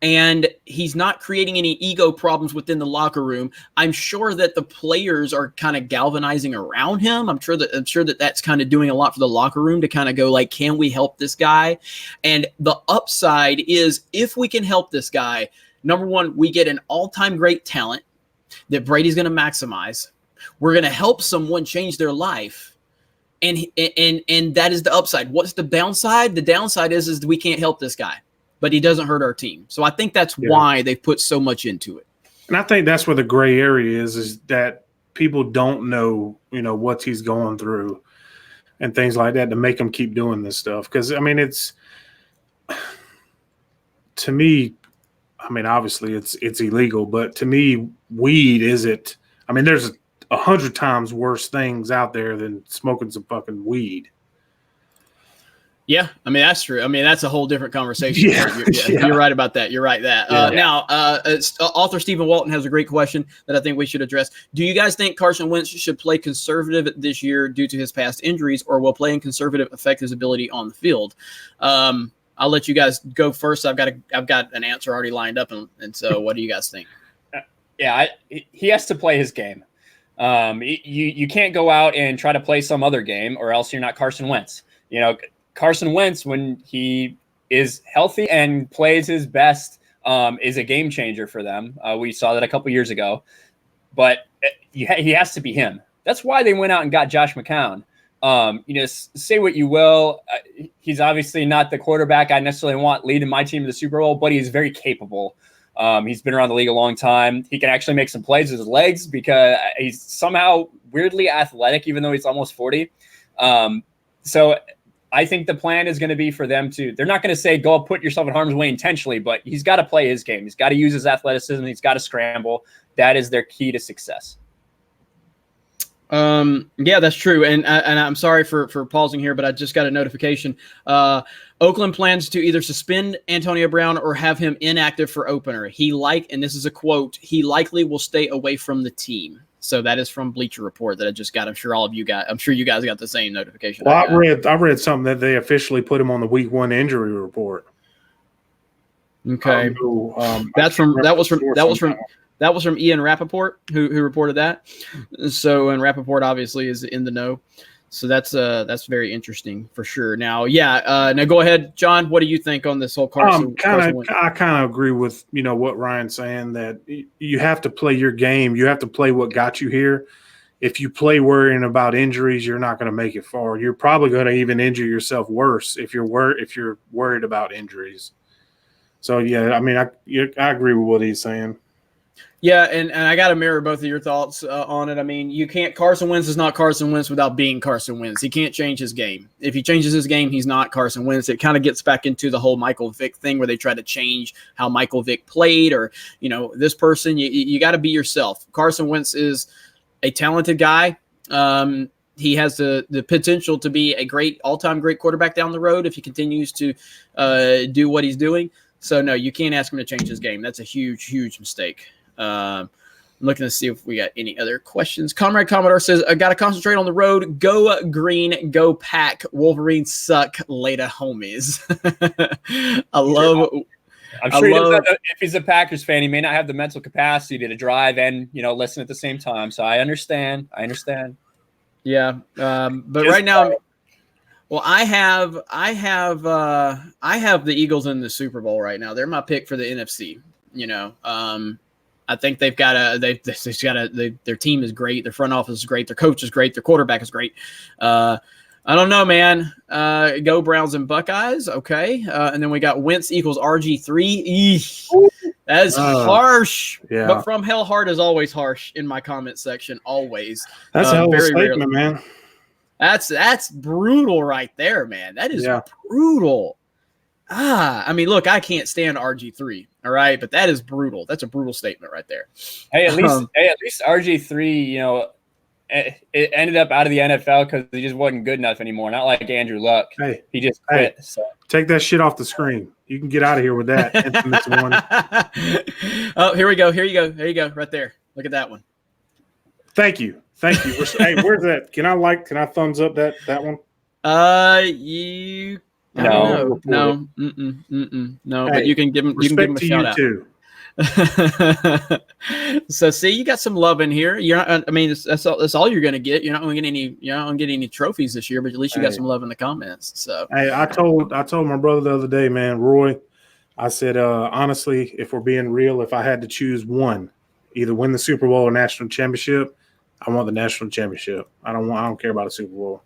and he's not creating any ego problems within the locker room. I'm sure that the players are kind of galvanizing around him. I'm sure that that's kind of doing a lot for the locker room to kind of go like, can we help this guy? And the upside is if we can help this guy, number one, we get an all-time great talent that Brady's going to maximize. We're going to help someone change their life. And that is the upside. What's the downside? The downside is we can't help this guy, but he doesn't hurt our team. So I think that's why they put so much into it. And I think that's where the gray area is that people don't know, what he's going through and things like that to make him keep doing this stuff. Because, it's – to me, obviously it's illegal, but to me, weed isn't – there's 100 times worse things out there than smoking some fucking weed. Yeah, that's true. That's a whole different conversation. You're right about that. You're right that. Now, author Stephen Walton has a great question that I think we should address. Do you guys think Carson Wentz should play conservative this year due to his past injuries, or will playing conservative affect his ability on the field? I'll let you guys go first. I've got an answer already lined up, and so what do you guys think? He has to play his game. You can't go out and try to play some other game, or else you're not Carson Wentz. Carson Wentz, when he is healthy and plays his best, is a game changer for them. We saw that a couple years ago, but he has to be him. That's why they went out and got Josh McCown. Say what you will. He's obviously not the quarterback I necessarily want leading my team to the Super Bowl, but he's very capable. He's been around the league a long time. He can actually make some plays with his legs because he's somehow weirdly athletic, even though he's almost 40. So I think the plan is going to be for them they're not going to say, go put yourself in harm's way intentionally, but he's got to play his game. He's got to use his athleticism. He's got to scramble. That is their key to success. Yeah, that's true. And I'm sorry for pausing here, but I just got a notification. Oakland plans to either suspend Antonio Brown or have him inactive for opener. And this is a quote, he likely will stay away from the team. So that is from Bleacher Report that I just got. I'm sure you guys got the same notification. Well, I read something that they officially put him on the week 1 injury report. Okay. That was from Ian Rappaport who reported that. So, and Rappaport obviously is in the know. So that's very interesting for sure. Now, now go ahead, John. What do you think on this whole Carson? I kind of agree with what Ryan's saying, that you have to play your game. You have to play what got you here. If you play worrying about injuries, you're not going to make it far. You're probably going to even injure yourself worse if you're worried about injuries. So I agree with what he's saying. Yeah, and I got to mirror both of your thoughts on it. Carson Wentz is not Carson Wentz without being Carson Wentz. He can't change his game. If he changes his game, he's not Carson Wentz. It kind of gets back into the whole Michael Vick thing where they try to change how Michael Vick played or, this person. You got to be yourself. Carson Wentz is a talented guy. He has the potential to be a great all-time great quarterback down the road if he continues to do what he's doing. So, no, you can't ask him to change his game. That's a huge, huge mistake. I'm looking to see if we got any other questions. Comrade Commodore says, I got to concentrate on the road. Go green, go pack. Wolverines suck. Later, homies. If he's a Packers fan, he may not have the mental capacity to drive and, listen at the same time. So I understand. Yeah. But right now, well, I have the Eagles in the Super Bowl right now. They're my pick for the NFC. I think their team is great. Their front office is great. Their coach is great. Their quarterback is great. I don't know, man. Go Browns and Buckeyes. Okay. And then we got Wentz equals RG3. Eesh. That is harsh. Yeah. But from hell hard is always harsh in my comment section. Always. That's a hell of a very statement, rarely. man. That's brutal right there, man. That is brutal. I mean, look, I can't stand RG3. All right, but that is brutal. That's a brutal statement right there. Hey, at least RG3, you know, it ended up out of the NFL because he just wasn't good enough anymore. Not like Andrew Luck. Hey, he just quit. So. Take that shit off the screen. You can get out of here with that infamous one. Oh, here we go. Here you go. There you go. Right there. Look at that one. Thank you. Hey, where's that? Can I thumbs up that one? You. No. No. Hey, but you can give him. You can give him a shout out too. So see, you got some love in here. You're not, I mean, that's all you're going to get. You're not going to get any. You're not going to get any trophies this year, but at least you got some love in the comments. So hey, I told my brother the other day, man, Roy. I said, honestly, if we're being real, if I had to choose one, either win the Super Bowl or national championship, I want the national championship. I don't care about a Super Bowl.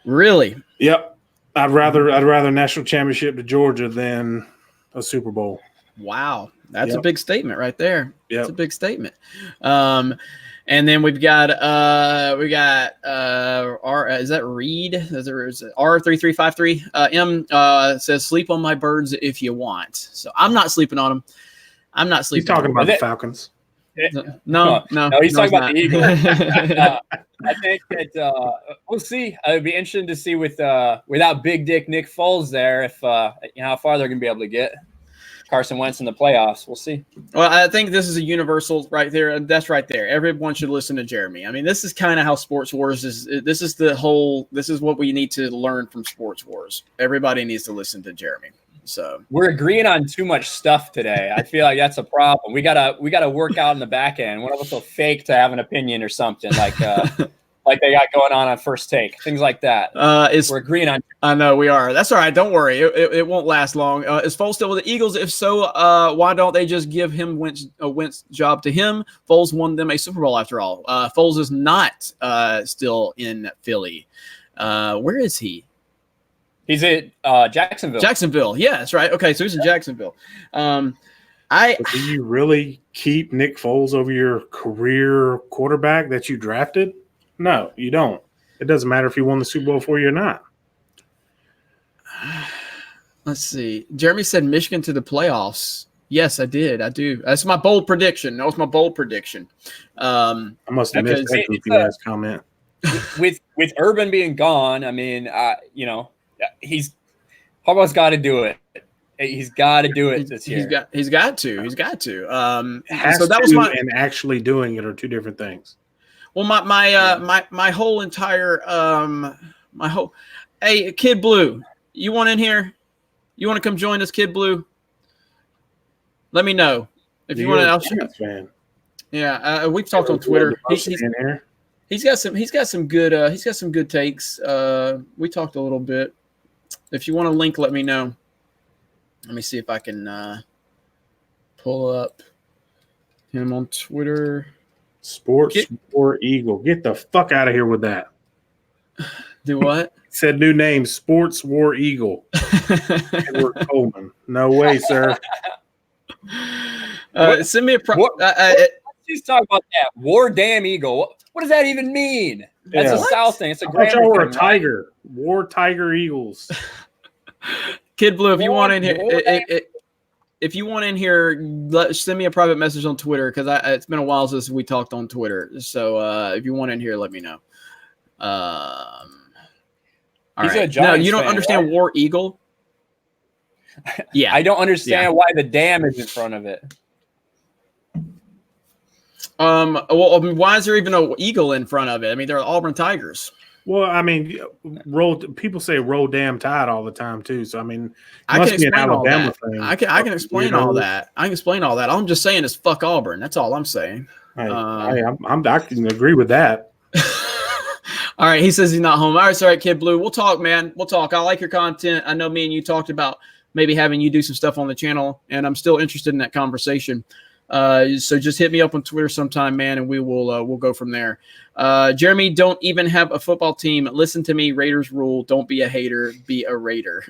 Really? Yep. I'd rather national championship to Georgia than a Super Bowl. Wow, that's a big statement right there. Yeah, that's a big statement. And then we've got R. Is that Reed? Is it R3353? M says sleep on my birds if you want. So I'm not sleeping on them. I'm not sleeping. He's talking about the Falcons. No, he's talking about the Eagles. I think that we'll see. It'd be interesting to see without Big Dick Nick Foles there if how far they're going to be able to get. Carson Wentz in the playoffs. We'll see. Well, I think this is a universal right there. That's right there. Everyone should listen to Jeremy. I mean, this is kind of how Sports Wars is. This is what we need to learn from Sports Wars. Everybody needs to listen to Jeremy. So we're agreeing on too much stuff today. I feel like that's a problem. We gotta work out in the back end. One of us will fake to have an opinion or something like they got going on First Take, things like that. We're agreeing on. I know we are. That's all right. Don't worry. It won't last long. Is Foles still with the Eagles? If so, why don't they just give him Wentz job to him? Foles won them a Super Bowl after all. Foles is not still in Philly. Where is he? He's at Jacksonville. Jacksonville. Yeah, that's right. Okay, so he's in Jacksonville. Do you really keep Nick Foles over your career quarterback that you drafted? No, you don't. It doesn't matter if he won the Super Bowl for you or not. Let's see. Jeremy said Michigan to the playoffs. Yes, I did. I do. That's my bold prediction. That was my bold prediction. I must have missed that goofy ass comment. With Urban being gone, I mean, Harbaugh's got to do it. He's got to do it this year. He's got to. And actually doing it are two different things. Well, my whole entire hey, Kid Blue, you want in here? You want to come join us, Kid Blue? Let me know if you want to. Yeah, we've talked on Twitter. He's got some good takes. We talked a little bit. If you want a link, let me know. Let me see if I can pull up him on Twitter. Sports War Eagle. Get the fuck out of here with that. Do what? Said new name, Sports War Eagle. Edward Coleman. No way, sir. Send me a She's talking about that. War Damn Eagle. What does that even mean? That's a South thing. It's a great thing. Or a tiger. Right? War Tiger Eagles. Kid Blue, if you want in here, if you want in here, send me a private message on Twitter because it's been a while since we talked on Twitter. So if you want in here, let me know. All right. No, you don't understand right? War Eagle? Yeah. I don't understand why the dam is in front of it. Well, I mean, why is there even an eagle in front of it? I mean, they're Auburn Tigers. Well, I mean, people say roll damn tide all the time too. So I mean, I can explain all that. I can explain all that. I can explain all that. All I'm just saying is fuck Auburn. That's all I'm saying. I can agree with that. All right, he says he's not home. All right, sorry, Kid Blue. We'll talk, man. We'll talk. I like your content. I know me and you talked about maybe having you do some stuff on the channel, and I'm still interested in that conversation. So just hit me up on Twitter sometime, man, and we'll go from there. Jeremy, don't even have a football team. Listen to me, Raiders rule. Don't be a hater, be a Raider.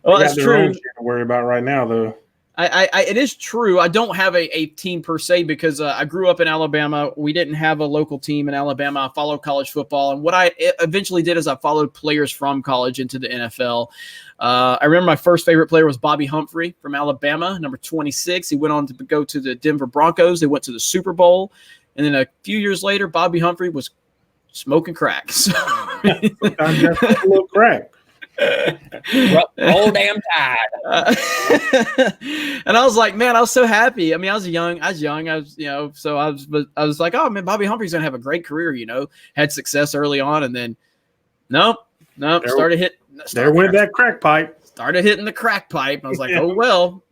Well, that's true. To worry about right now, though. It is true. I don't have a team per se because I grew up in Alabama. We didn't have a local team in Alabama. I followed college football. And what I eventually did is I followed players from college into the NFL. I remember my first favorite player was Bobby Humphrey from Alabama, number 26. He went on to go to the Denver Broncos. They went to the Super Bowl. And then a few years later, Bobby Humphrey was smoking crack. So, sometimes that's a little crack. Roll damn tide. And I was like, man, I was so happy. I mean, I was young, so I was like, oh man, Bobby Humphrey's gonna have a great career, had success early on, and then nope, started that crack pipe. Started hitting the crack pipe. I was like, oh well,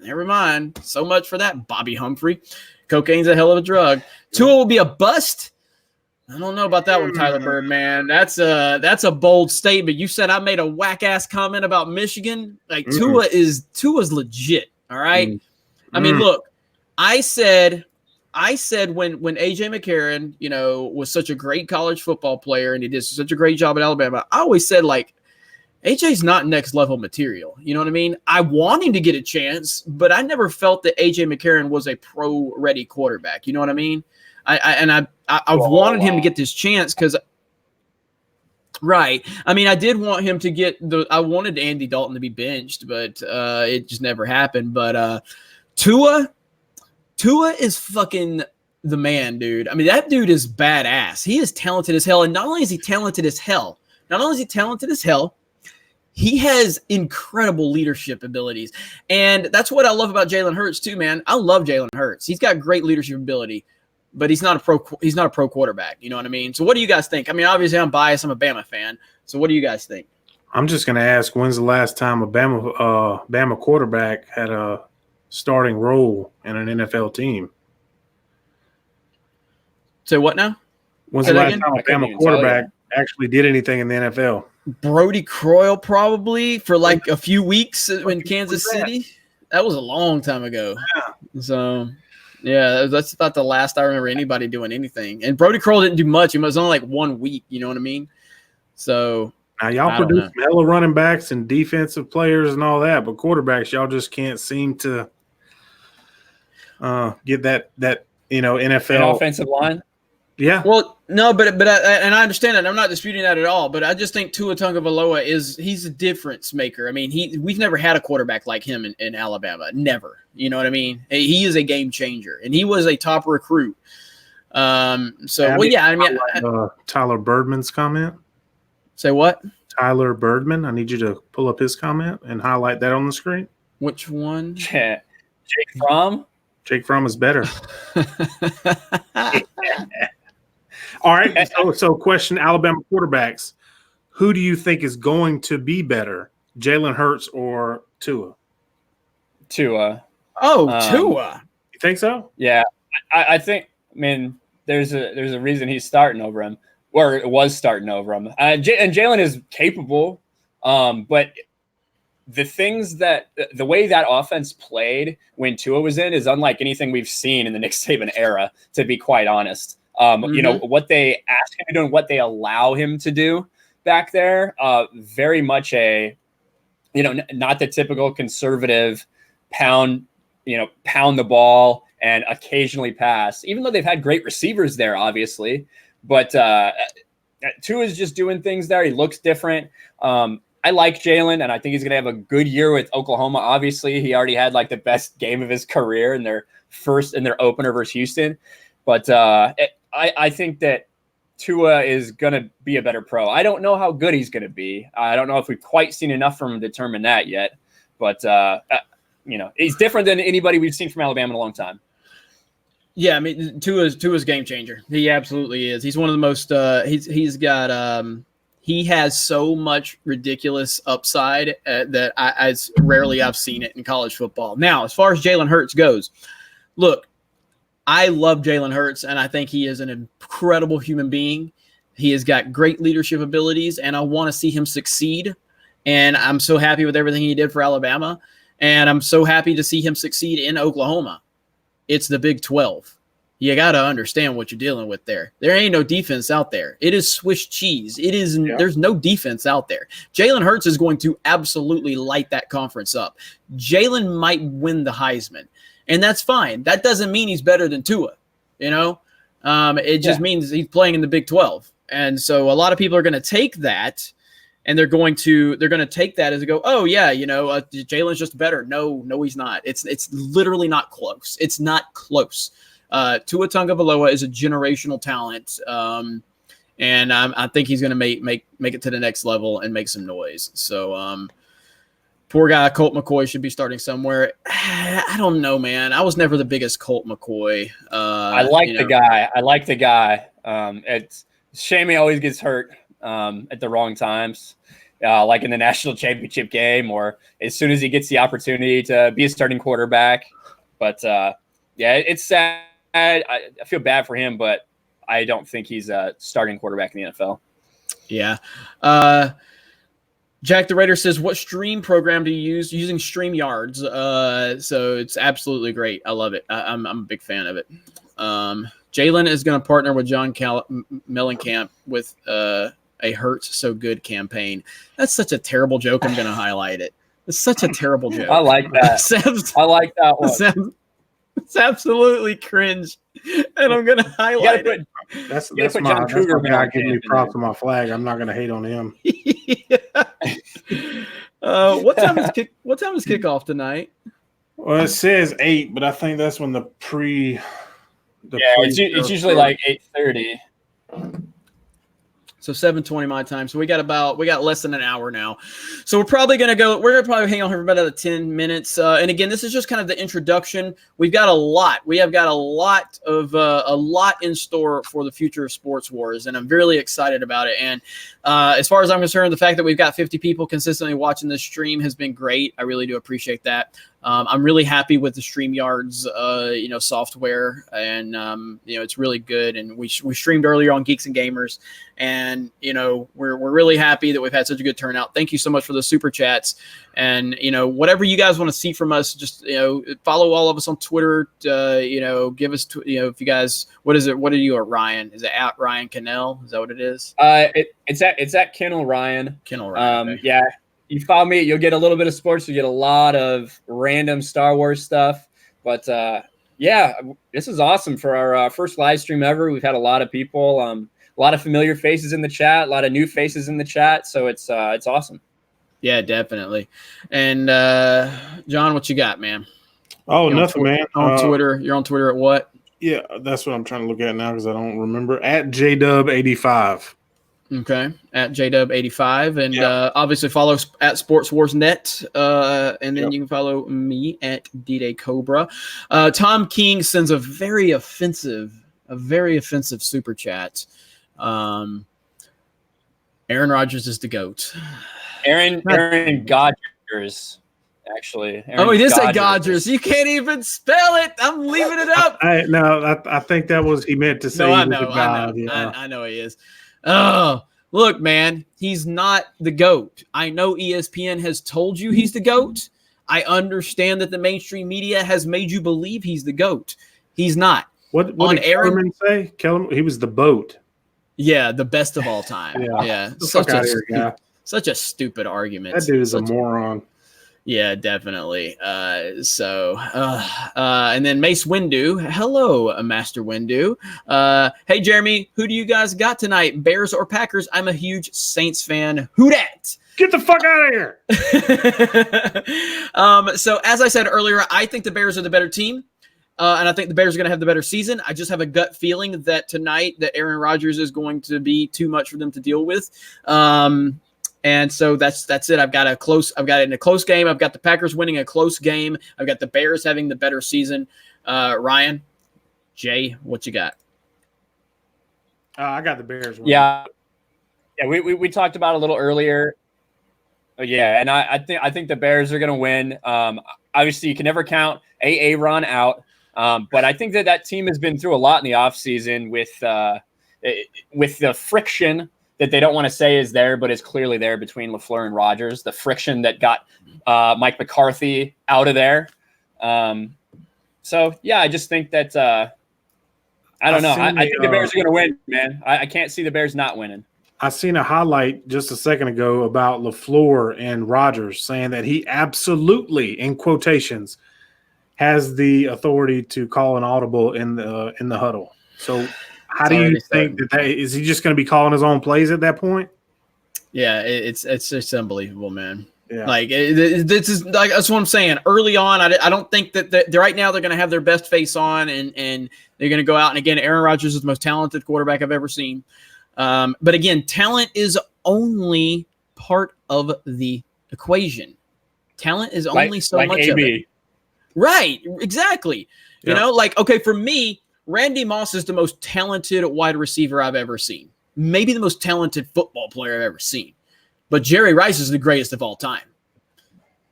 never mind. So much for that, Bobby Humphrey. Cocaine's a hell of a drug. Tua will be a bust. I don't know about that one, Tyler Bird, man. That's a bold statement. You said I made a whack ass comment about Michigan. Like Tua's legit. All right. I mean, look, I said when AJ McCarron, was such a great college football player and he did such a great job at Alabama, I always said like AJ's not next level material. You know what I mean? I want him to get a chance, but I never felt that AJ McCarron was a pro ready quarterback. You know what I mean? I've wanted him to get this chance because, right. I mean, I did want him to get I wanted Andy Dalton to be benched, but it just never happened. But Tua is fucking the man, dude. I mean, that dude is badass. He is talented as hell. And not only is he talented as hell, he has incredible leadership abilities. And that's what I love about Jalen Hurts too, man. I love Jalen Hurts. He's got great leadership ability. But he's not a pro quarterback. You know what I mean? So what do you guys think? I mean, obviously I'm biased. I'm a Bama fan. So what do you guys think? I'm just going to ask, when's the last time a Bama quarterback had a starting role in an NFL team? Say what now? When's the last time a Bama quarterback actually did anything in the NFL? Brody Croyle probably for like a few weeks in Kansas City. That was a long time ago. Yeah. So – yeah, that's about the last I remember anybody doing anything. And Brody Croyle didn't do much. It was only like 1 week. You know what I mean? So now y'all produce hella running backs and defensive players and all that, but quarterbacks, y'all just can't seem to get that NFL an offensive line. Yeah. Well, no, but I understand that. I'm not disputing that at all. But I just think Tua Tagovailoa he's a difference maker. I mean, we've never had a quarterback like him in Alabama. Never. You know what I mean? He is a game changer, and he was a top recruit. Tyler Birdman's comment. Say what? Tyler Birdman. I need you to pull up his comment and highlight that on the screen. Which one? Jake Fromm. Jake Fromm is better. All right. So question, Alabama quarterbacks. Who do you think is going to be better, Jalen Hurts or Tua? Tua. Oh, Tua. You think so? Yeah. I think, there's a reason he's starting over him, or was starting over him. And Jalen is capable, but the way that offense played when Tua was in is unlike anything we've seen in the Nick Saban era, to be quite honest. What they ask him to do and what they allow him to do back there, very much not the typical conservative pound the ball and occasionally pass, even though they've had great receivers there, obviously. But Tua's just doing things there. He looks different. I like Jalen, and I think he's going to have a good year with Oklahoma. Obviously, he already had like the best game of his career in their opener versus Houston. But I think that Tua is going to be a better pro. I don't know how good he's going to be. I don't know if we've quite seen enough from him to determine that yet. But, he's different than anybody we've seen from Alabama in a long time. Yeah, I mean, Tua's game changer. He absolutely is. He's one of the most he has so much ridiculous upside that I've seen it in college football. Now, as far as Jalen Hurts goes, look, I love Jalen Hurts, and I think he is an incredible human being. He has got great leadership abilities, and I want to see him succeed. And I'm so happy with everything he did for Alabama. And I'm so happy to see him succeed in Oklahoma. It's the Big 12. You got to understand what you're dealing with there. There ain't no defense out there. It is Swiss cheese. There's no defense out there. Jalen Hurts is going to absolutely light that conference up. Jalen might win the Heisman, and that's fine. That doesn't mean he's better than Tua, It just means he's playing in the Big 12. And so a lot of people are going to take that, and they're going to take that as a go, oh yeah, Jalen's just better. No, he's not. It's literally not close. It's not close. Tua Tagovailoa is a generational talent, and I think he's going to make it to the next level and make some noise. So poor guy Colt McCoy should be starting somewhere. I don't know, man. I was never the biggest Colt McCoy. I like the guy. It's a shame he always gets hurt at the wrong times, like in the national championship game or as soon as he gets the opportunity to be a starting quarterback. But it's sad. I feel bad for him, but I don't think he's a starting quarterback in the NFL. Yeah. Jack the Raider says, what stream program do you use? Using StreamYards. So it's absolutely great. I love it. I'm a big fan of it. Jalen is going to partner with John Mellencamp with a Hurts So Good campaign. That's such a terrible joke. I'm going to highlight it. It's such a terrible joke. I like that. I like that one. It's absolutely cringe, and I'm gonna highlight it. That's my guy giving me props on my flag. I'm not gonna hate on him. What time is kickoff tonight? Well, it says 8, but I think that's when it's usually like 8:30. So 7:20 my time. So we got less than an hour now. So we're probably going to hang on here for about another 10 minutes. And again, this is just kind of the introduction. We have got a lot in store for the future of Sports Wars, and I'm really excited about it. And as far as I'm concerned, the fact that we've got 50 people consistently watching this stream has been great. I really do appreciate that. I'm really happy with the StreamYards, software, and it's really good. And we streamed earlier on Geeks and Gamers, and we're really happy that we've had such a good turnout. Thank you so much for the super chats, and whatever you guys want to see from us, just follow all of us on Twitter. Give us if you guys, what is it? What are you at, Ryan? Is it at Ryan Cannell? Is that what it is? It's at Kennel Ryan. Kennel Ryan. Okay. Yeah. You follow me, you'll get a little bit of sports. You get a lot of random Star Wars stuff. But, this is awesome for our first live stream ever. We've had a lot of people, a lot of familiar faces in the chat, a lot of new faces in the chat. So it's awesome. Yeah, definitely. And, John, what you got, man? Oh, nothing, man. On Twitter. You're on Twitter at what? Yeah, that's what I'm trying to look at now because I don't remember. At JDub85. Okay, at JDub85, and obviously follow at Sports Wars Net, and then you can follow me at D-Day Cobra. Tom King sends a very offensive super chat. Aaron Rodgers is the GOAT. Aaron Godgers, actually. He did say Godgers. You can't even spell it. I'm leaving it up. I think that was he meant to say. No, I know he is. Oh, look, man, he's not the GOAT. I know ESPN has told you he's the GOAT. I understand that the mainstream media has made you believe he's the GOAT. He's not. What did Aaron say? He was the BOAT. Yeah, the best of all time. Yeah. Such a stupid argument. That dude is a moron. Yeah, definitely. And then Mace Windu. Hello, Master Windu. Hey, Jeremy, who do you guys got tonight? Bears or Packers? I'm a huge Saints fan. Who dat? Get the fuck out of here. So as I said earlier, I think the Bears are the better team. And I think the Bears are going to have the better season. I just have a gut feeling that tonight that Aaron Rodgers is going to be too much for them to deal with. And so that's it. I've got it in a close game. I've got the Packers winning a close game. I've got the Bears having the better season. Ryan, Jay, what you got? I got the Bears winning. Yeah. We talked about it a little earlier. And I think the Bears are going to win. Obviously, you can never count Aaron out. But I think that team has been through a lot in the offseason with the friction that they don't want to say is there, but is clearly there between LaFleur and Rodgers. The friction that got Mike McCarthy out of there. So yeah, I just think that I don't know. I think the Bears are going to win, man. I can't see the Bears not winning. I seen a highlight just a second ago about LaFleur and Rodgers saying that he absolutely, in quotations, has the authority to call an audible in the huddle. So how do you think that is he just going to be calling his own plays at that point? Yeah, it's just unbelievable, man. Yeah. Like this is like that's what I'm saying. Early on, I don't think that right now they're going to have their best face on, and they're going to go out. And again, Aaron Rodgers is the most talented quarterback I've ever seen. But again, talent is only part of the equation. Talent is only so much of it. Right, exactly. You know, like, okay, for me, Randy Moss is the most talented wide receiver I've ever seen. Maybe the most talented football player I've ever seen. But Jerry Rice is the greatest of all time.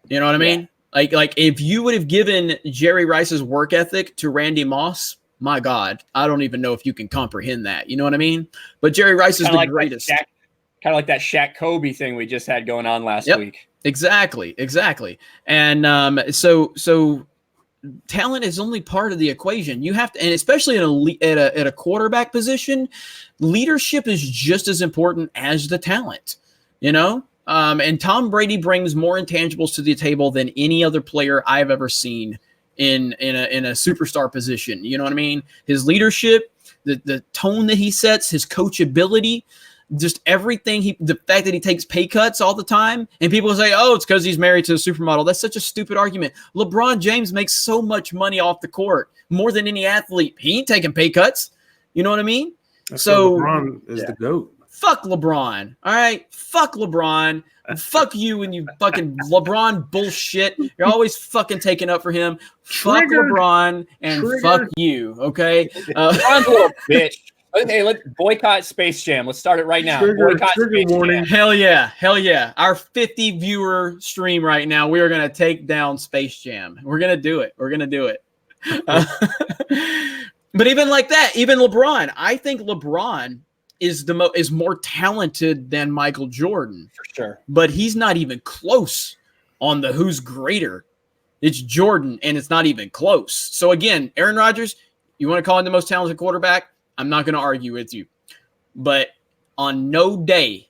You know what I mean? Like if you would have given Jerry Rice's work ethic to Randy Moss, my God, I don't even know if you can comprehend that. You know what I mean? But Jerry Rice is the greatest. Kind of like that Shaq Kobe thing we just had going on last week. Exactly. And so talent is only part of the equation. You have to, and especially at a quarterback position, leadership is just as important as the talent. You know, and Tom Brady brings more intangibles to the table than any other player I've ever seen in a superstar position. You know what I mean? His leadership, the tone that he sets, his coachability, just everything. The fact that he takes pay cuts all the time, and people say, "Oh, it's because he's married to a supermodel." That's such a stupid argument. LeBron James makes so much money off the court, more than any athlete. He ain't taking pay cuts. You know what I mean? So LeBron is the GOAT. Fuck LeBron. All right. Fuck LeBron. Fuck you and you fucking LeBron bullshit. You're always fucking taking up for him. Fuck LeBron and fuck you. Okay. LeBron's a little bitch. Okay, let's boycott Space Jam. Let's start it right now. Boycott Space Jam. Hell yeah. Our 50 viewer stream right now. We are going to take down Space Jam. We're going to do it. But even like that, even LeBron, I think LeBron is more talented than Michael Jordan. For sure. But he's not even close on the who's greater. It's Jordan, and it's not even close. So again, Aaron Rodgers, you want to call him the most talented quarterback? I'm not going to argue with you. But on no day,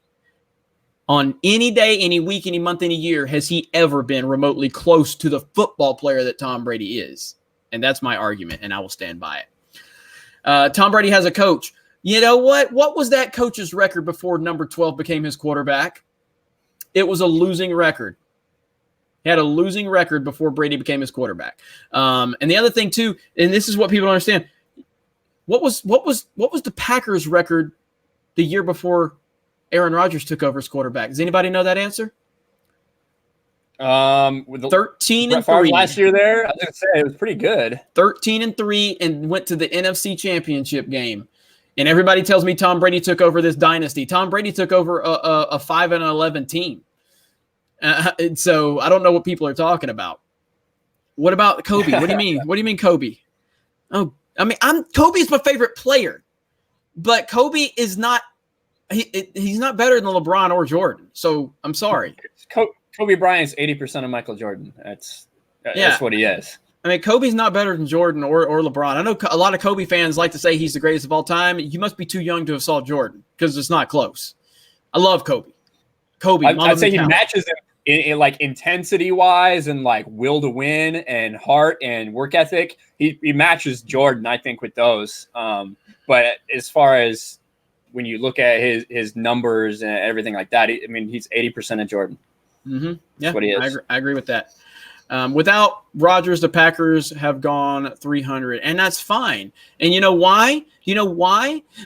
on any day, any week, any month, any year, has he ever been remotely close to the football player that Tom Brady is. And that's my argument, and I will stand by it. Tom Brady has a coach. You know what? What was that coach's record before number 12 became his quarterback? It was a losing record. He had a losing record before Brady became his quarterback. And the other thing too, and this is what people don't understand. What was the Packers record the year before Aaron Rodgers took over as quarterback? Does anybody know that answer? 13-3 last year there. I was gonna say it was pretty good. 13-3 and went to the NFC Championship game. And everybody tells me Tom Brady took over this dynasty. Tom Brady took over a 5-11 team. And so I don't know what people are talking about. What about Kobe? What do you mean? What do you mean Kobe? Oh, I mean, Kobe's my favorite player, but Kobe is not. He's not better than LeBron or Jordan. So I'm sorry. Kobe Bryant's 80% of Michael Jordan. That's what he is. I mean, Kobe's not better than Jordan or LeBron. I know a lot of Kobe fans like to say he's the greatest of all time. You must be too young to have saw Jordan because it's not close. I love Kobe. I'd say he matches him in like intensity wise and like will to win and heart and work ethic. He matches Jordan, I think, with those. But as far as when you look at his numbers and everything like that, I mean, he's 80% of Jordan. Mm-hmm. That's what he is. I agree with that. Without Rodgers, the Packers have gone 300, and that's fine. And you know why?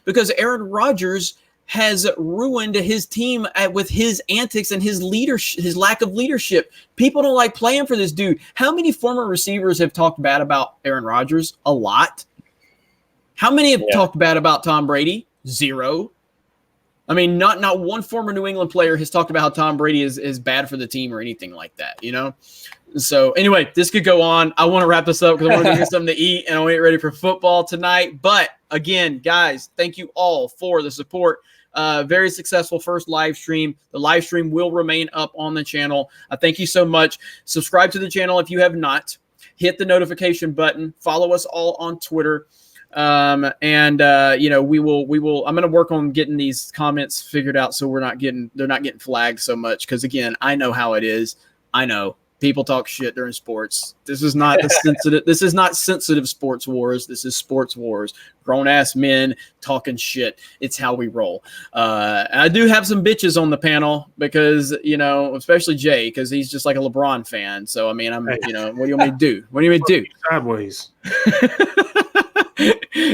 Because Aaron Rodgers has ruined his team with his antics and his leadership, his lack of leadership. People don't like playing for this dude. How many former receivers have talked bad about Aaron Rodgers? A lot. How many have talked bad about Tom Brady? Zero. I mean, not one former New England player has talked about how Tom Brady is bad for the team or anything like that, you know? So anyway, this could go on. I want to wrap this up because I want to get something to eat and I want to get ready for football tonight. But again, guys, thank you all for the support. Very successful first live stream. The live stream will remain up on the channel. Thank you so much. Subscribe to the channel if you have not. Hit the notification button. Follow us all on Twitter. You know, we will, I'm going to work on getting these comments figured out so they're not getting flagged so much. Cause again, I know how it is. I know people talk shit during sports. This is not this is not sensitive sports wars. This is sports wars. Grown ass men talking shit. It's how we roll. And I do have some bitches on the panel because, you know, especially Jay, cause he's just like a LeBron fan. So, I mean, you know, what do you want me to do? What do you want me to do? Sideways.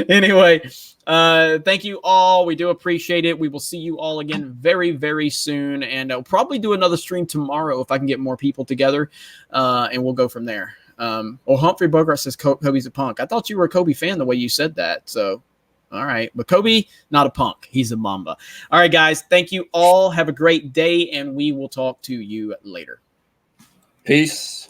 Anyway, thank you all. We do appreciate it. We will see you all again very, very soon. And I'll probably do another stream tomorrow if I can get more people together. And we'll go from there. Well, Humphrey Bogart says Kobe's a punk. I thought you were a Kobe fan the way you said that. So, all right. But Kobe, not a punk. He's a Mamba. All right, guys. Thank you all. Have a great day. And we will talk to you later. Peace.